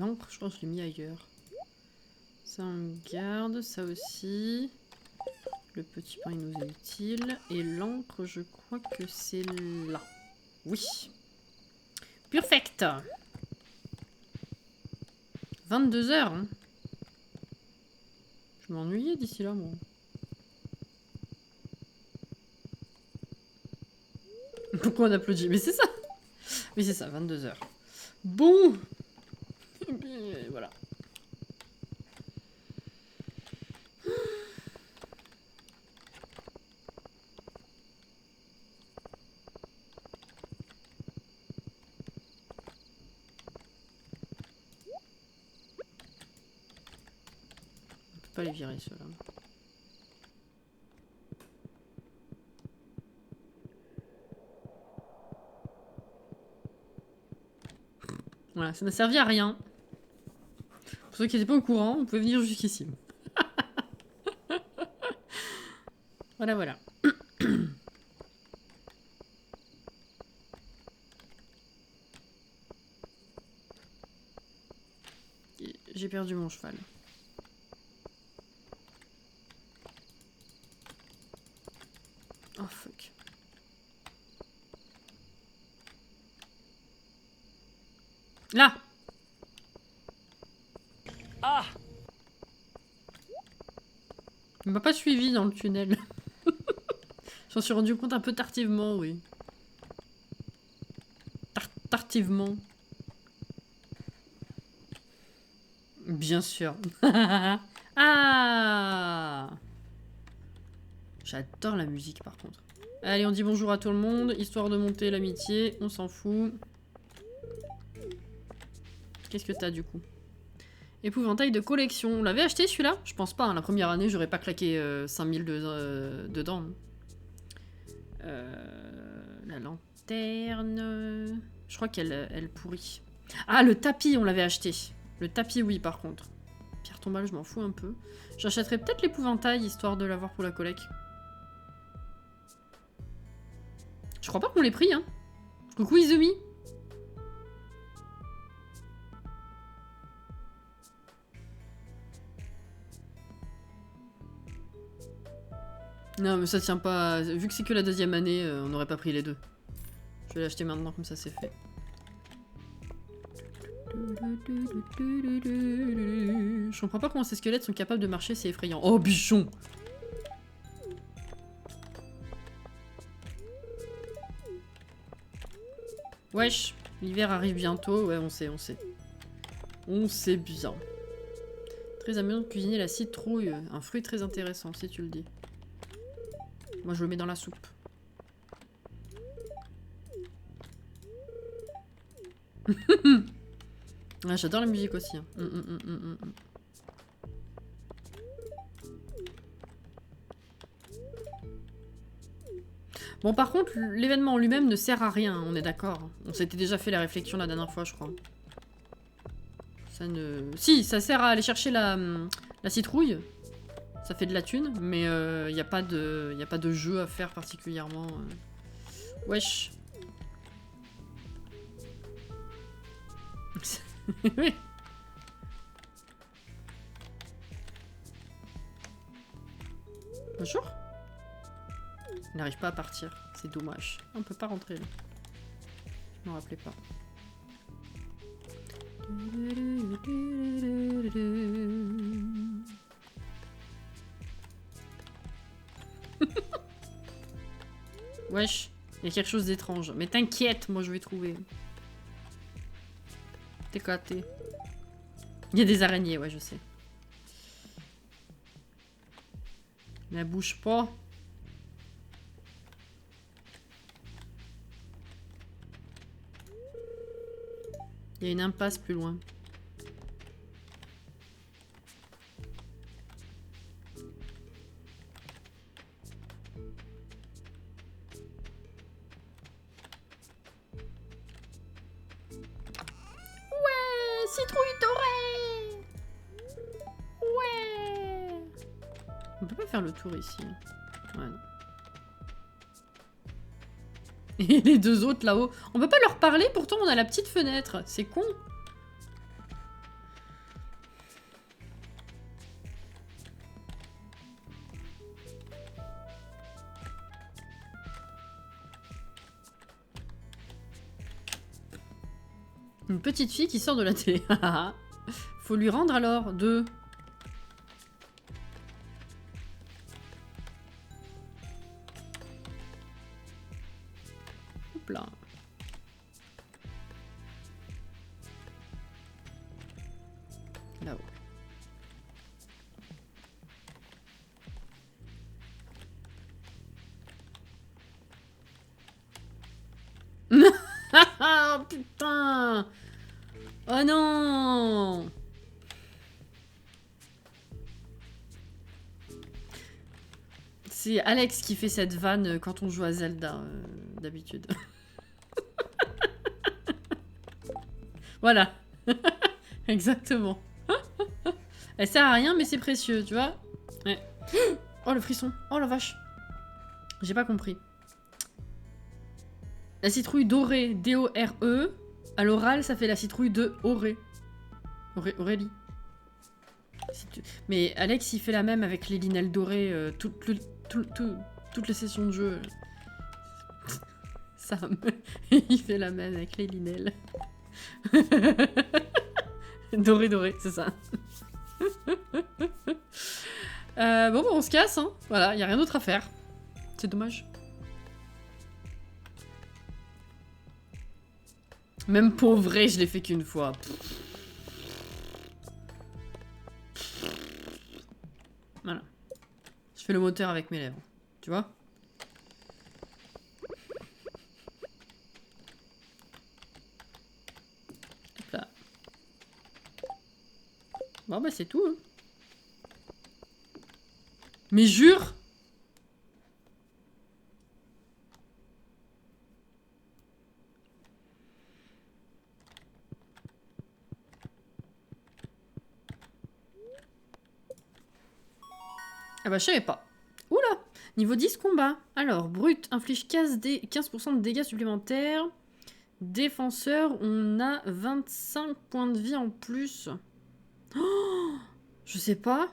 L'encre, je pense que je l'ai mis ailleurs. Ça, on garde. Ça aussi. Le petit pain, il nous est utile. Et l'encre, je crois que c'est là. Oui. Perfect. 22 h. Hein. Je m'ennuyais d'ici là, moi. pourquoi on applaudit. Mais c'est ça. Mais c'est ça, 22h. Bon. Et puis, voilà. On peut pas les virer, ceux-là. Voilà, ça n'a servi à rien. Pour ceux qui n'étaient pas au courant, vous pouvez venir jusqu'ici. Voilà, voilà. J'ai perdu mon cheval. Oh fuck. Là! Ah! Il m'a pas suivi dans le tunnel. J'en suis rendu compte un peu tardivement, oui. Tardivement. Bien sûr. Ah! J'adore la musique par contre. Allez, on dit bonjour à tout le monde, histoire de monter l'amitié, on s'en fout. Qu'est-ce que t'as du coup? Épouvantail de collection. On l'avait acheté celui-là? Je pense pas, hein. La première année, j'aurais pas claqué 5000 dedans. La lanterne... Je crois qu'elle pourrit. Ah, le tapis, on l'avait acheté. Le tapis, oui, par contre. Pierre tombale, je m'en fous un peu. J'achèterais peut-être l'épouvantail, histoire de l'avoir pour la collecte. Je crois pas qu'on l'ait pris, hein. Coucou Izumi. Non, mais ça tient pas. Vu que c'est que la deuxième année, on n'aurait pas pris les deux. Je vais l'acheter maintenant, comme ça c'est fait. Je comprends pas comment ces squelettes sont capables de marcher, c'est effrayant. Oh, bichon! Wesh, l'hiver arrive bientôt. Ouais, on sait, on sait. On sait bien. Très amusant de cuisiner la citrouille. Un fruit très intéressant, si tu le dis. Moi, je le mets dans la soupe. Ah, j'adore la musique aussi. Hein. Bon, par contre, l'événement en lui-même ne sert à rien, on est d'accord. On s'était déjà fait la réflexion la dernière fois, je crois. Ça ne... Si, ça sert à aller chercher la citrouille. Ça fait de la thune, mais il n'y a pas de jeu à faire particulièrement. Wesh. Oui. Bonjour. Il n'arrive pas à partir, c'est dommage. On peut pas rentrer là. Je m'en rappelais pas. Wesh, il y a quelque chose d'étrange. Mais t'inquiète, moi je vais trouver. T'es caté. Il y a des araignées, ouais, je sais. Ne bouge pas. Il y a une impasse plus loin. Ouais, citrouille dorée. Ouais. On peut pas faire le tour ici. Ouais. Et les deux autres là-haut, on peut pas leur parler, pourtant on a la petite fenêtre. C'est con. Une petite fille qui sort de la télé. Faut lui rendre alors deux. Hop là. Là-haut. Oh putain! Oh non! C'est Alex qui fait cette vanne quand on joue à Zelda, d'habitude. Voilà. Exactement. Elle sert à rien, mais c'est précieux, tu vois? Ouais. Oh, le frisson. Oh, la vache. J'ai pas compris. La citrouille dorée, D-O-R-E. À l'oral, ça fait la citrouille de Auré. Aurélie. Mais Alex, il fait la même avec les linelles dorées toutes les sessions de jeu. Sam, il fait la même avec les linelles. Doré, c'est ça. Bon, on se casse, hein. Voilà, il y a rien d'autre à faire. C'est dommage. Même pour vrai, je l'ai fait qu'une fois. Voilà. Je fais le moteur avec mes lèvres. Tu vois? Hop là. Bon bah c'est tout. Hein. Mais jure! Ah bah je savais pas. Oula! Niveau 10 combat. Alors, brut inflige 15% de dégâts supplémentaires. Défenseur, on a 25 points de vie en plus. Oh, je sais pas.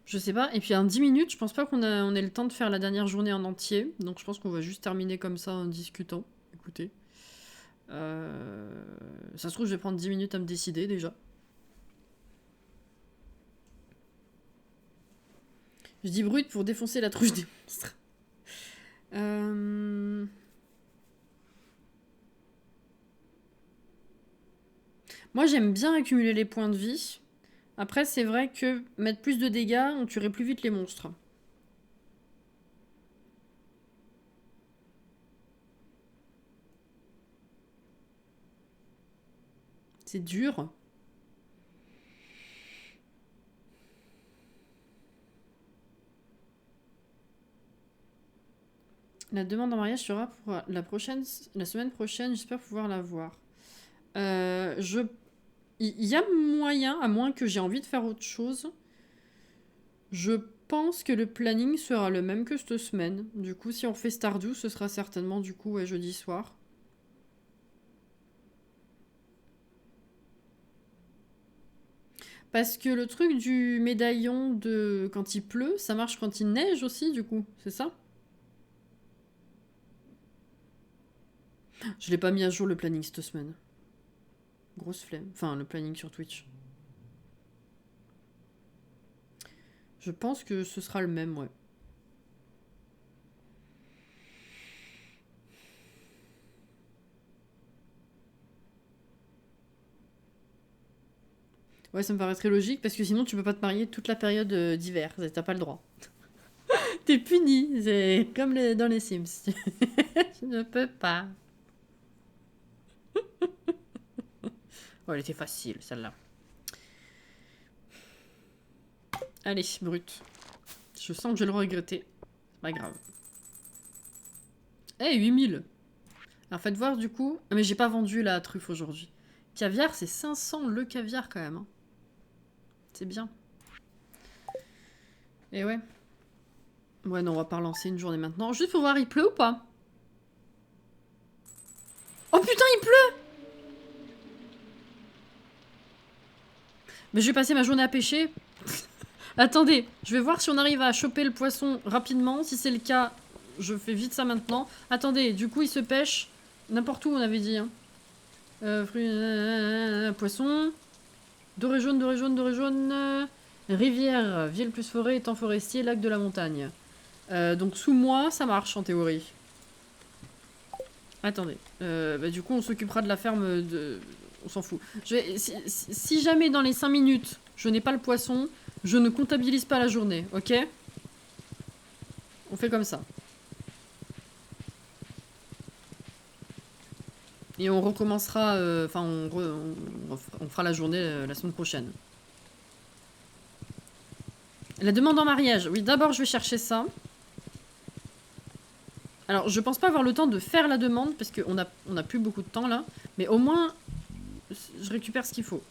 Je sais pas. Et puis en 10 minutes, je pense pas qu'on ait le temps de faire la dernière journée en entier. Donc je pense qu'on va juste terminer comme ça en discutant. Écoutez. Ça se trouve, je vais prendre 10 minutes à me décider déjà. Je dis brut pour défoncer la truche des monstres. Moi, j'aime bien accumuler les points de vie. Après, c'est vrai que mettre plus de dégâts, on tuerait plus vite les monstres. C'est dur. La demande en mariage sera pour la semaine prochaine. J'espère pouvoir la voir. Il y a moyen, à moins que j'ai envie de faire autre chose. Je pense que le planning sera le même que cette semaine. Du coup, si on fait Stardew, ce sera certainement du coup ouais, jeudi soir. Parce que le truc du médaillon de quand il pleut, ça marche quand il neige aussi, du coup, c'est ça? Je l'ai pas mis à jour le planning cette semaine. Grosse flemme. Enfin, le planning sur Twitch. Je pense que ce sera le même, ouais. Ouais, ça me paraît très logique parce que sinon tu peux pas te marier toute la période d'hiver. T'as pas le droit. T'es puni. C'est comme dans les Sims. Tu ne peux pas. Oh, elle était facile, celle-là. Allez, brut. Je sens que je vais le regretter. C'est pas grave. Eh, 8000. Alors, faites voir, du coup... Ah, mais j'ai pas vendu la truffe aujourd'hui. Caviar, c'est 500 le caviar, quand même. Hein. C'est bien. Et ouais. Ouais, non, on va pas relancer une journée maintenant. Juste pour voir, il pleut ou pas? Oh putain, il pleut! Mais je vais passer ma journée à pêcher. Attendez, je vais voir si on arrive à choper le poisson rapidement. Si c'est le cas, je fais vite ça maintenant. Attendez, du coup, il se pêche n'importe où, on avait dit. Hein. Fruits, poisson. Doré jaune, doré jaune, doré jaune. Rivière, ville plus forêt, étang forestier, lac de la montagne. Donc sous moi, ça marche en théorie. Attendez. Bah, du coup, on s'occupera de la ferme de... On s'en fout. Si jamais dans les 5 minutes, je n'ai pas le poisson, je ne comptabilise pas la journée, ok? On fait comme ça. Et on recommencera... Enfin, on fera la journée la semaine prochaine. La demande en mariage. Oui, d'abord, je vais chercher ça. Alors, je pense pas avoir le temps de faire la demande, parce qu'on a plus beaucoup de temps, là. Mais au moins, je récupère ce qu'il faut.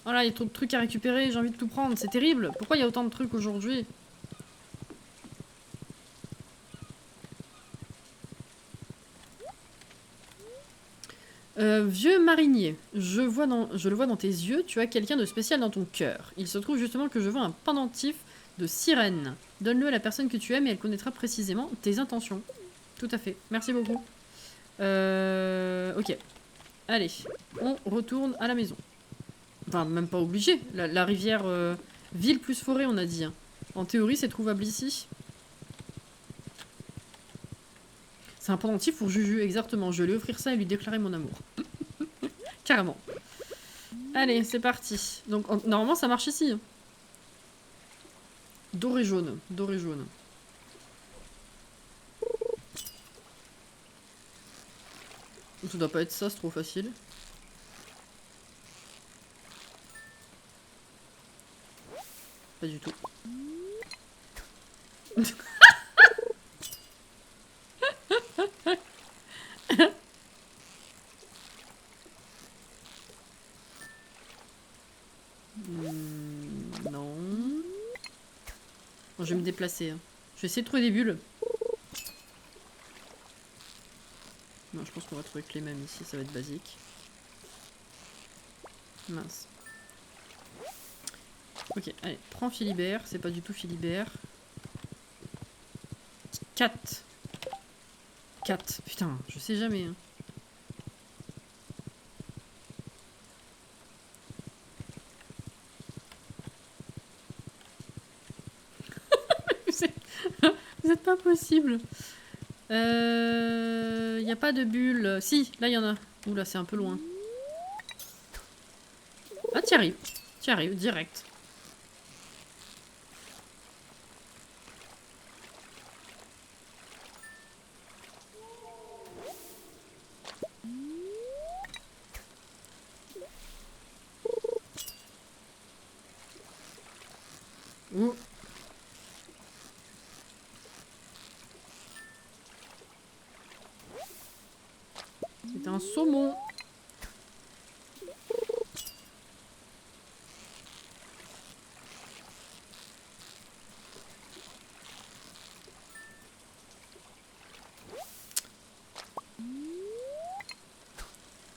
Voilà, il y a trop de trucs à récupérer, j'ai envie de tout prendre, c'est terrible. Pourquoi il y a autant de trucs aujourd'hui? Vieux marinier, je le vois dans tes yeux, tu as quelqu'un de spécial dans ton cœur. Il se trouve justement que je vois un pendentif de sirène. Donne-le à la personne que tu aimes et elle connaîtra précisément tes intentions. Tout à fait, merci beaucoup. Ok. Allez, on retourne à la maison. Enfin, même pas obligé. La rivière ville plus forêt, on a dit. Hein. En théorie, c'est trouvable ici. C'est un pendentif pour Juju, exactement. Je vais lui offrir ça et lui déclarer mon amour. Carrément. Allez, c'est parti. Donc, normalement, ça marche ici. Hein. Doré jaune. Doré jaune. Ça doit pas être ça, c'est trop facile. Pas du tout. Non. Bon, je vais me déplacer. Hein. Je vais essayer de trouver des bulles. Non, je pense qu'on va trouver que les mêmes ici, ça va être basique. Mince. Ok, allez, prends Philibert, c'est pas du tout Philibert. 4. 4, putain, je sais jamais. Hein. Vous êtes pas possible. Y a pas de bulle. Si, là il y en a. Oula, c'est un peu loin. Ah, t'y arrives, direct. Ouh. C'est un saumon.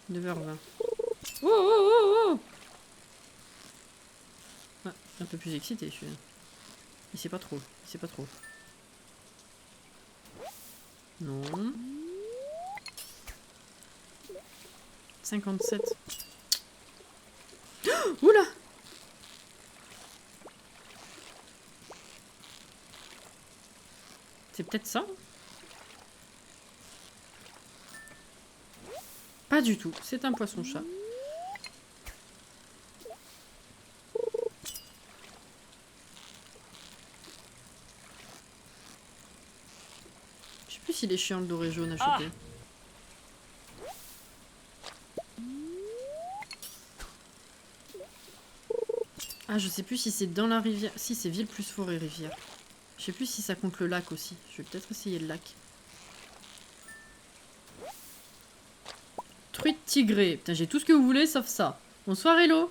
« 9h20. Oh, oh, oh, oh. Ah, un peu plus excité, je suis. Il sait pas trop. Il sait pas trop. Non. 57. Oh, oula! C'est peut-être ça? Pas du tout. C'est un poisson-chat. Je sais plus s'il est chiant le doré jaune à choper. Ah, je sais plus si c'est dans la rivière. Si, c'est ville plus forêt rivière. Je sais plus si ça compte le lac aussi. Je vais peut-être essayer le lac. Truite tigrée. Putain, j'ai tout ce que vous voulez sauf ça. Bonsoir, hello.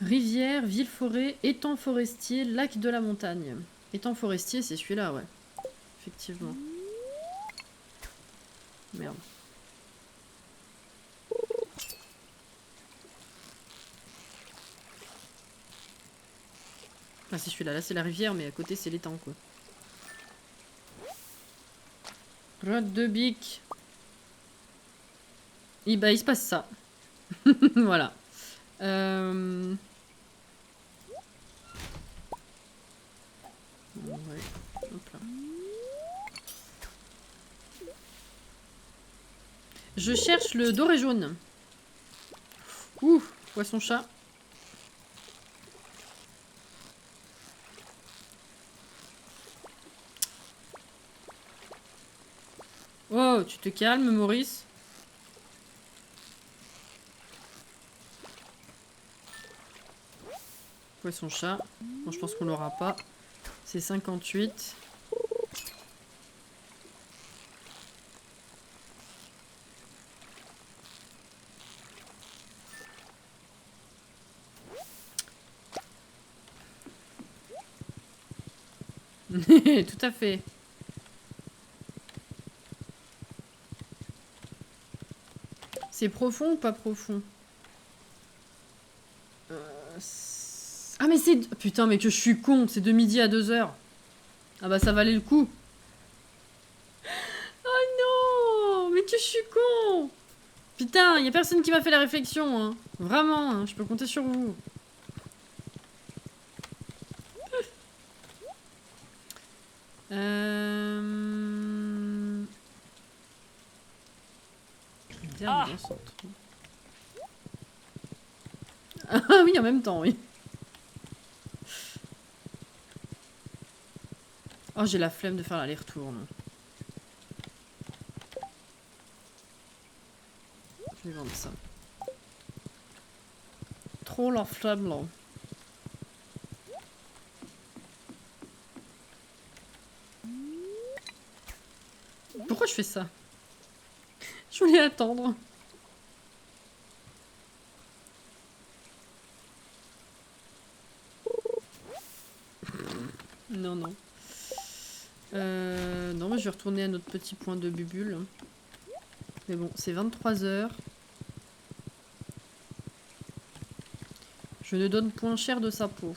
Rivière, ville forêt, étang forestier, lac de la montagne. Étang forestier, c'est celui-là, ouais. Effectivement. Merde. Ah, c'est celui-là. Là, c'est la rivière, mais à côté, c'est l'étang, quoi. Grotte de bique. Et bah, il se passe ça. Voilà. Ouais. Hop là. Je cherche le doré jaune. Ouh, poisson-chat. Oh, tu te calmes, Maurice. Poisson-chat. Bon, je pense qu'on l'aura pas. C'est 58. Tout à fait. C'est profond ou pas profond? Ah mais c'est... Putain mais que je suis con, c'est de midi à 2h. Ah bah ça valait le coup. Oh non, mais que je suis con. Putain, y a personne qui m'a fait la réflexion, hein. Vraiment, hein, je peux compter sur vous. Ah oui, en même temps, oui. Oh, j'ai la flemme de faire l'aller-retour. Je vais vendre ça. Trop la flemme, là. Pourquoi je fais ça? Je voulais attendre. Non, non. Non, mais je vais retourner à notre petit point de bubule. Mais bon, c'est 23h. Je ne donne point cher de sa peau.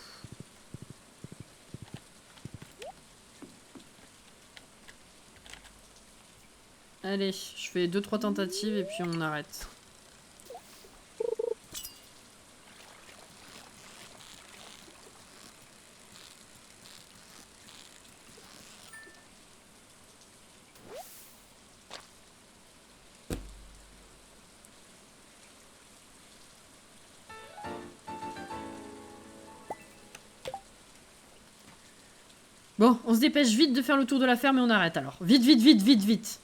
Allez, je fais 2-3 tentatives et puis on arrête. Bon, on se dépêche vite de faire le tour de la ferme et on arrête alors. Vite, vite, vite, vite, vite.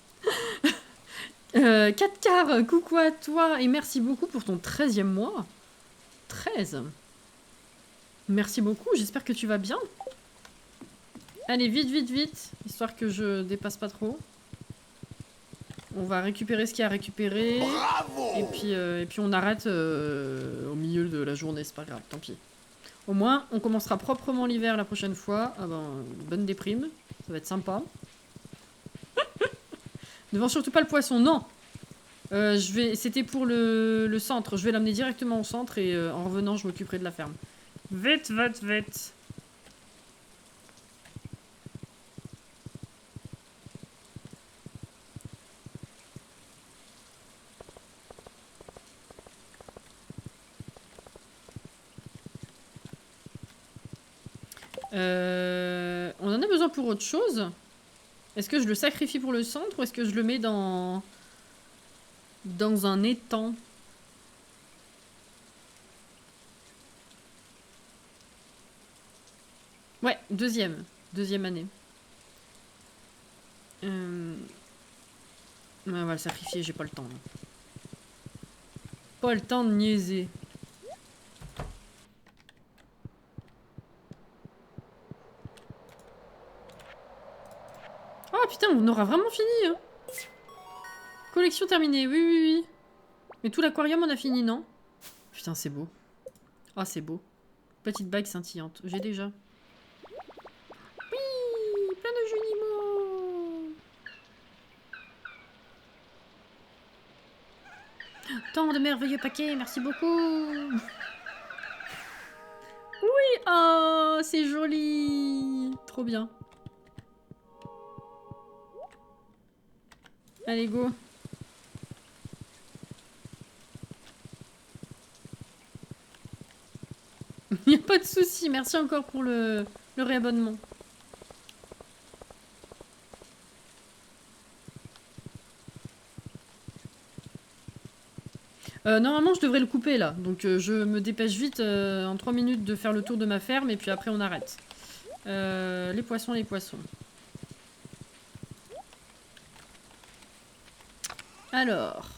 4 quarts, coucou à toi et merci beaucoup pour ton 13e mois. 13. Merci beaucoup, j'espère que tu vas bien. Allez, vite, vite, vite, histoire que je dépasse pas trop. On va récupérer ce qu'il y a à récupérer. Bravo! Et puis on arrête au milieu de la journée, c'est pas grave, tant pis. Au moins, on commencera proprement l'hiver la prochaine fois. Ah ben, bonne déprime, ça va être sympa. Ne vends surtout pas le poisson, non! C'était pour le centre, je vais l'amener directement au centre et en revenant, je m'occuperai de la ferme. Vite, vite, vite! On en a besoin pour autre chose? Est-ce que je le sacrifie pour le centre ou est-ce que je le mets dans un étang? Ouais, deuxième année. On va le sacrifier, j'ai pas le temps. Là. Pas le temps de niaiser. Oh putain, on aura vraiment fini, hein. Collection terminée, oui, oui, oui. Mais tout l'aquarium, on a fini, non? Putain, c'est beau. Ah, c'est beau. Petite bague scintillante. J'ai déjà. Oui, plein de jumeaux. Tant de merveilleux paquets, merci beaucoup. Oui, Oh, c'est joli. Trop bien. Allez, go. Y a pas de souci. Merci encore pour le réabonnement. Normalement, je devrais le couper là. Donc, je me dépêche vite en 3 minutes de faire le tour de ma ferme et puis après, on arrête. Les poissons, les poissons. Alors.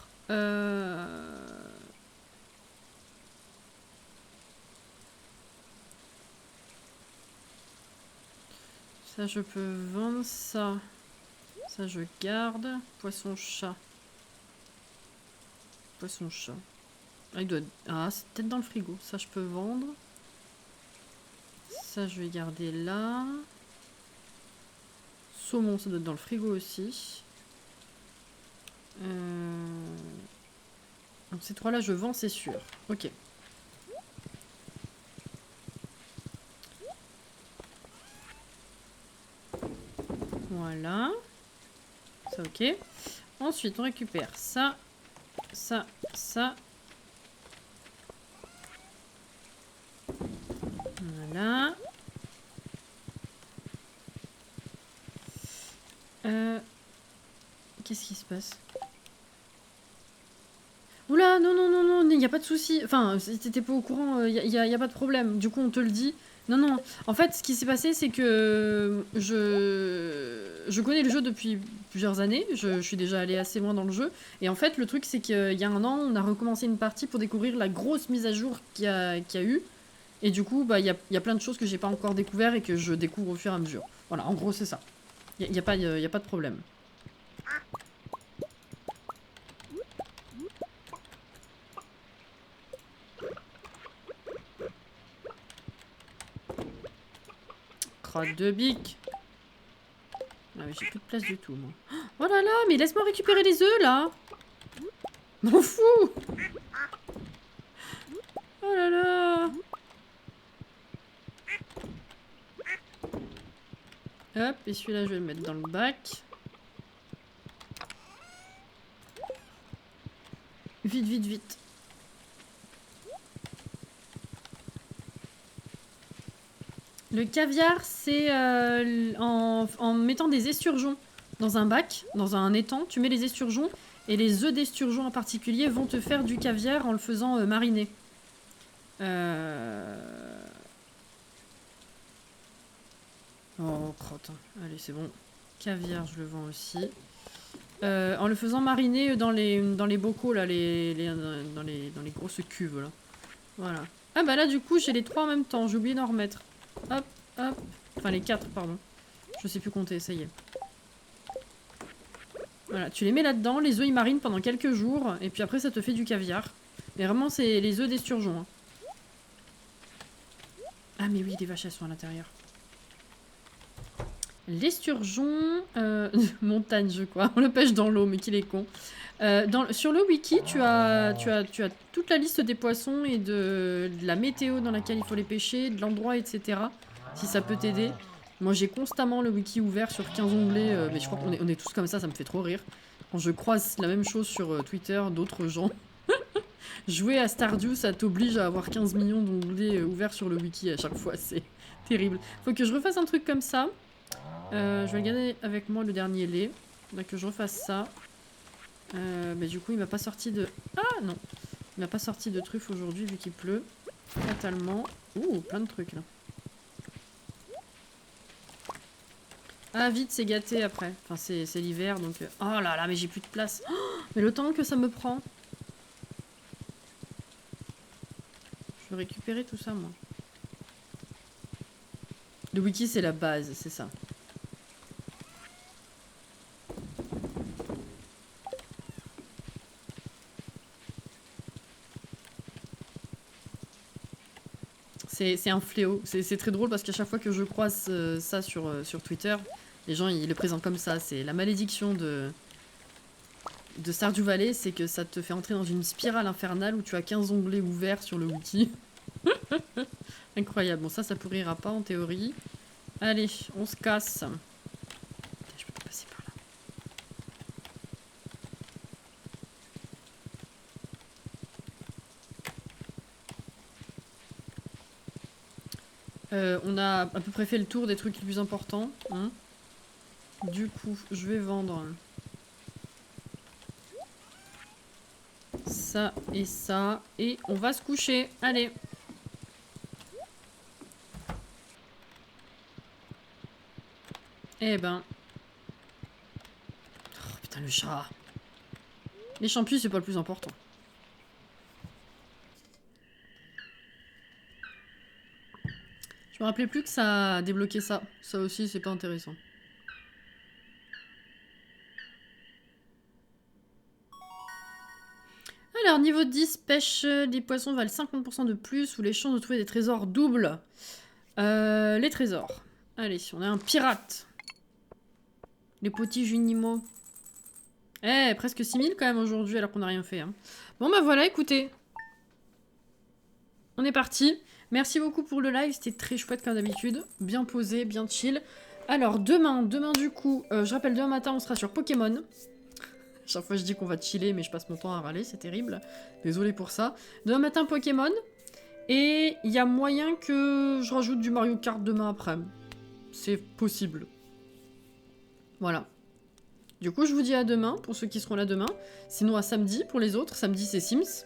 Ça, je peux vendre ça. Ça, je garde. Poisson-chat. Poisson-chat. Ah, il doit... Ah, c'est peut-être dans le frigo. Ça, je peux vendre. Ça, je vais garder là. Saumon, ça doit être dans le frigo aussi. Donc, ces trois-là, je vends, c'est sûr. Ok. Voilà. Ça, ok. Ensuite, on récupère ça, ça, ça. Voilà. Qu'est-ce qui se passe? Oula, non, non, non, non, il n'y a pas de souci. Enfin, si t'étais pas au courant, il y a pas de problème. Du coup, on te le dit. Non, non. En fait, ce qui s'est passé, c'est que je connais le jeu depuis plusieurs années. Je suis déjà allée assez loin dans le jeu. Et en fait, le truc, c'est qu'il y a un an, on a recommencé une partie pour découvrir la grosse mise à jour qu'il y a eu. Et du coup, bah, il y a plein de choses que j'ai pas encore découvert et que je découvre au fur et à mesure. Voilà, en gros, c'est ça. Il n'y a pas de problème. Crotte de bique. Ah mais j'ai plus de place du tout, moi. Oh là là, mais laisse-moi récupérer les œufs, là. M'en fous. Oh là là. Hop, et celui-là, je vais le mettre dans le bac. Vite, vite, vite. Le caviar, c'est en mettant des esturgeons dans un bac, dans un étang, tu mets les esturgeons, et les œufs d'esturgeons en particulier vont te faire du caviar en le faisant mariner. Oh, crotte. Allez, c'est bon. Caviar, je le vends aussi. En le faisant mariner dans les bocaux, là, dans les grosses cuves, là. Voilà. Ah bah là, du coup, j'ai les trois en même temps. J'ai oublié d'en remettre. Hop, hop. Enfin, les 4, pardon. Je sais plus compter, ça y est. Voilà, tu les mets là-dedans. Les œufs, ils marinent pendant quelques jours. Et puis après, ça te fait du caviar. Mais vraiment, c'est les œufs d'esturgeon. Hein. Ah mais oui, les vaches, elles sont à l'intérieur. L'esturgeon... montagne, je crois. On le pêche dans l'eau, mais qu'il est con. Sur le wiki, tu as toute la liste des poissons et de la météo dans laquelle il faut les pêcher, de l'endroit, etc. Si ça peut t'aider. Moi, j'ai constamment le wiki ouvert sur 15 onglets, mais je crois qu'on est tous comme ça me fait trop rire. Quand je croise la même chose sur Twitter d'autres gens. Jouer à Stardew, ça t'oblige à avoir 15 millions d'onglets ouverts sur le wiki à chaque fois, c'est terrible. Faut que je refasse un truc comme ça. Je vais regarder avec moi le dernier lait. Faudrait que je refasse ça. Mais du coup, il m'a pas sorti de... Ah non. Il m'a pas sorti de truffe aujourd'hui vu qu'il pleut. Fatalement. Ouh, plein de trucs là. Ah vite, c'est gâté après. Enfin, c'est l'hiver donc... Oh là là, mais j'ai plus de place. Oh, mais le temps que ça me prend. Je veux récupérer tout ça, moi. Le wiki, c'est la base, c'est ça. C'est un fléau. C'est très drôle parce qu'à chaque fois que je croise ça sur Twitter, les gens ils le présentent comme ça. C'est la malédiction de Stardew Valley, c'est que ça te fait entrer dans une spirale infernale où tu as 15 onglets ouverts sur le wiki. Incroyable. Bon, ça pourrira pas en théorie. Allez, on se casse. Je peux pas passer par là. On a à peu près fait le tour des trucs les plus importants. Hein. Du coup, je vais vendre ça et ça. Et on va se coucher. Allez. Eh ben. Oh putain, le chat. Les champignons, c'est pas le plus important. Je me rappelais plus que ça a débloqué ça. Ça aussi, c'est pas intéressant. Alors, niveau 10, pêche, les poissons valent 50% de plus ou les chances de trouver des trésors doublent. Les trésors. Allez, on a un pirate. Les petits junimaux. Eh, presque 6000 quand même aujourd'hui alors qu'on n'a rien fait. Hein. Bon bah voilà, écoutez. On est parti. Merci beaucoup pour le live, c'était très chouette comme d'habitude. Bien posé, bien chill. Alors demain du coup, je rappelle demain matin on sera sur Pokémon. Chaque fois je dis qu'on va chiller mais je passe mon temps à râler, c'est terrible. Désolé pour ça. Demain matin Pokémon. Et il y a moyen que je rajoute du Mario Kart demain après. C'est possible. Voilà. Du coup, je vous dis à demain, pour ceux qui seront là demain. Sinon, à samedi, pour les autres. Samedi, c'est Sims.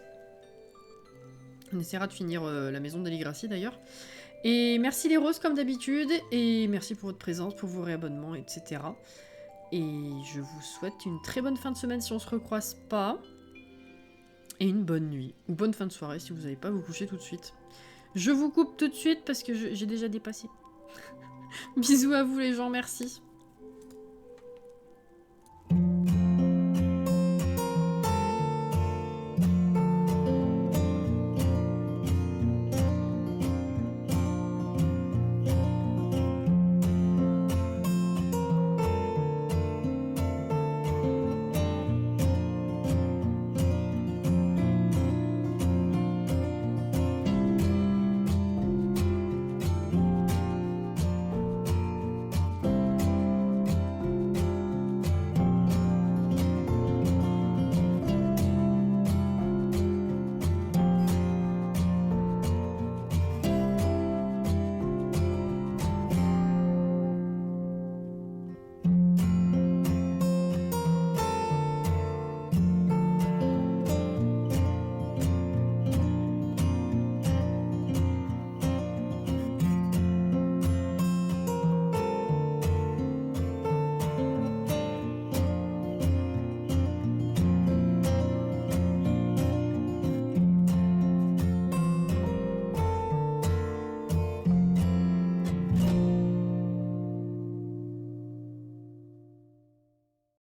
On essaiera de finir la maison d'Aligracie, d'ailleurs. Et merci les roses, comme d'habitude. Et merci pour votre présence, pour vos réabonnements, etc. Et je vous souhaite une très bonne fin de semaine si on se recroise pas. Et une bonne nuit. Ou bonne fin de soirée si vous n'allez pas vous coucher tout de suite. Je vous coupe tout de suite parce que j'ai déjà dépassé. Bisous à vous les gens, merci.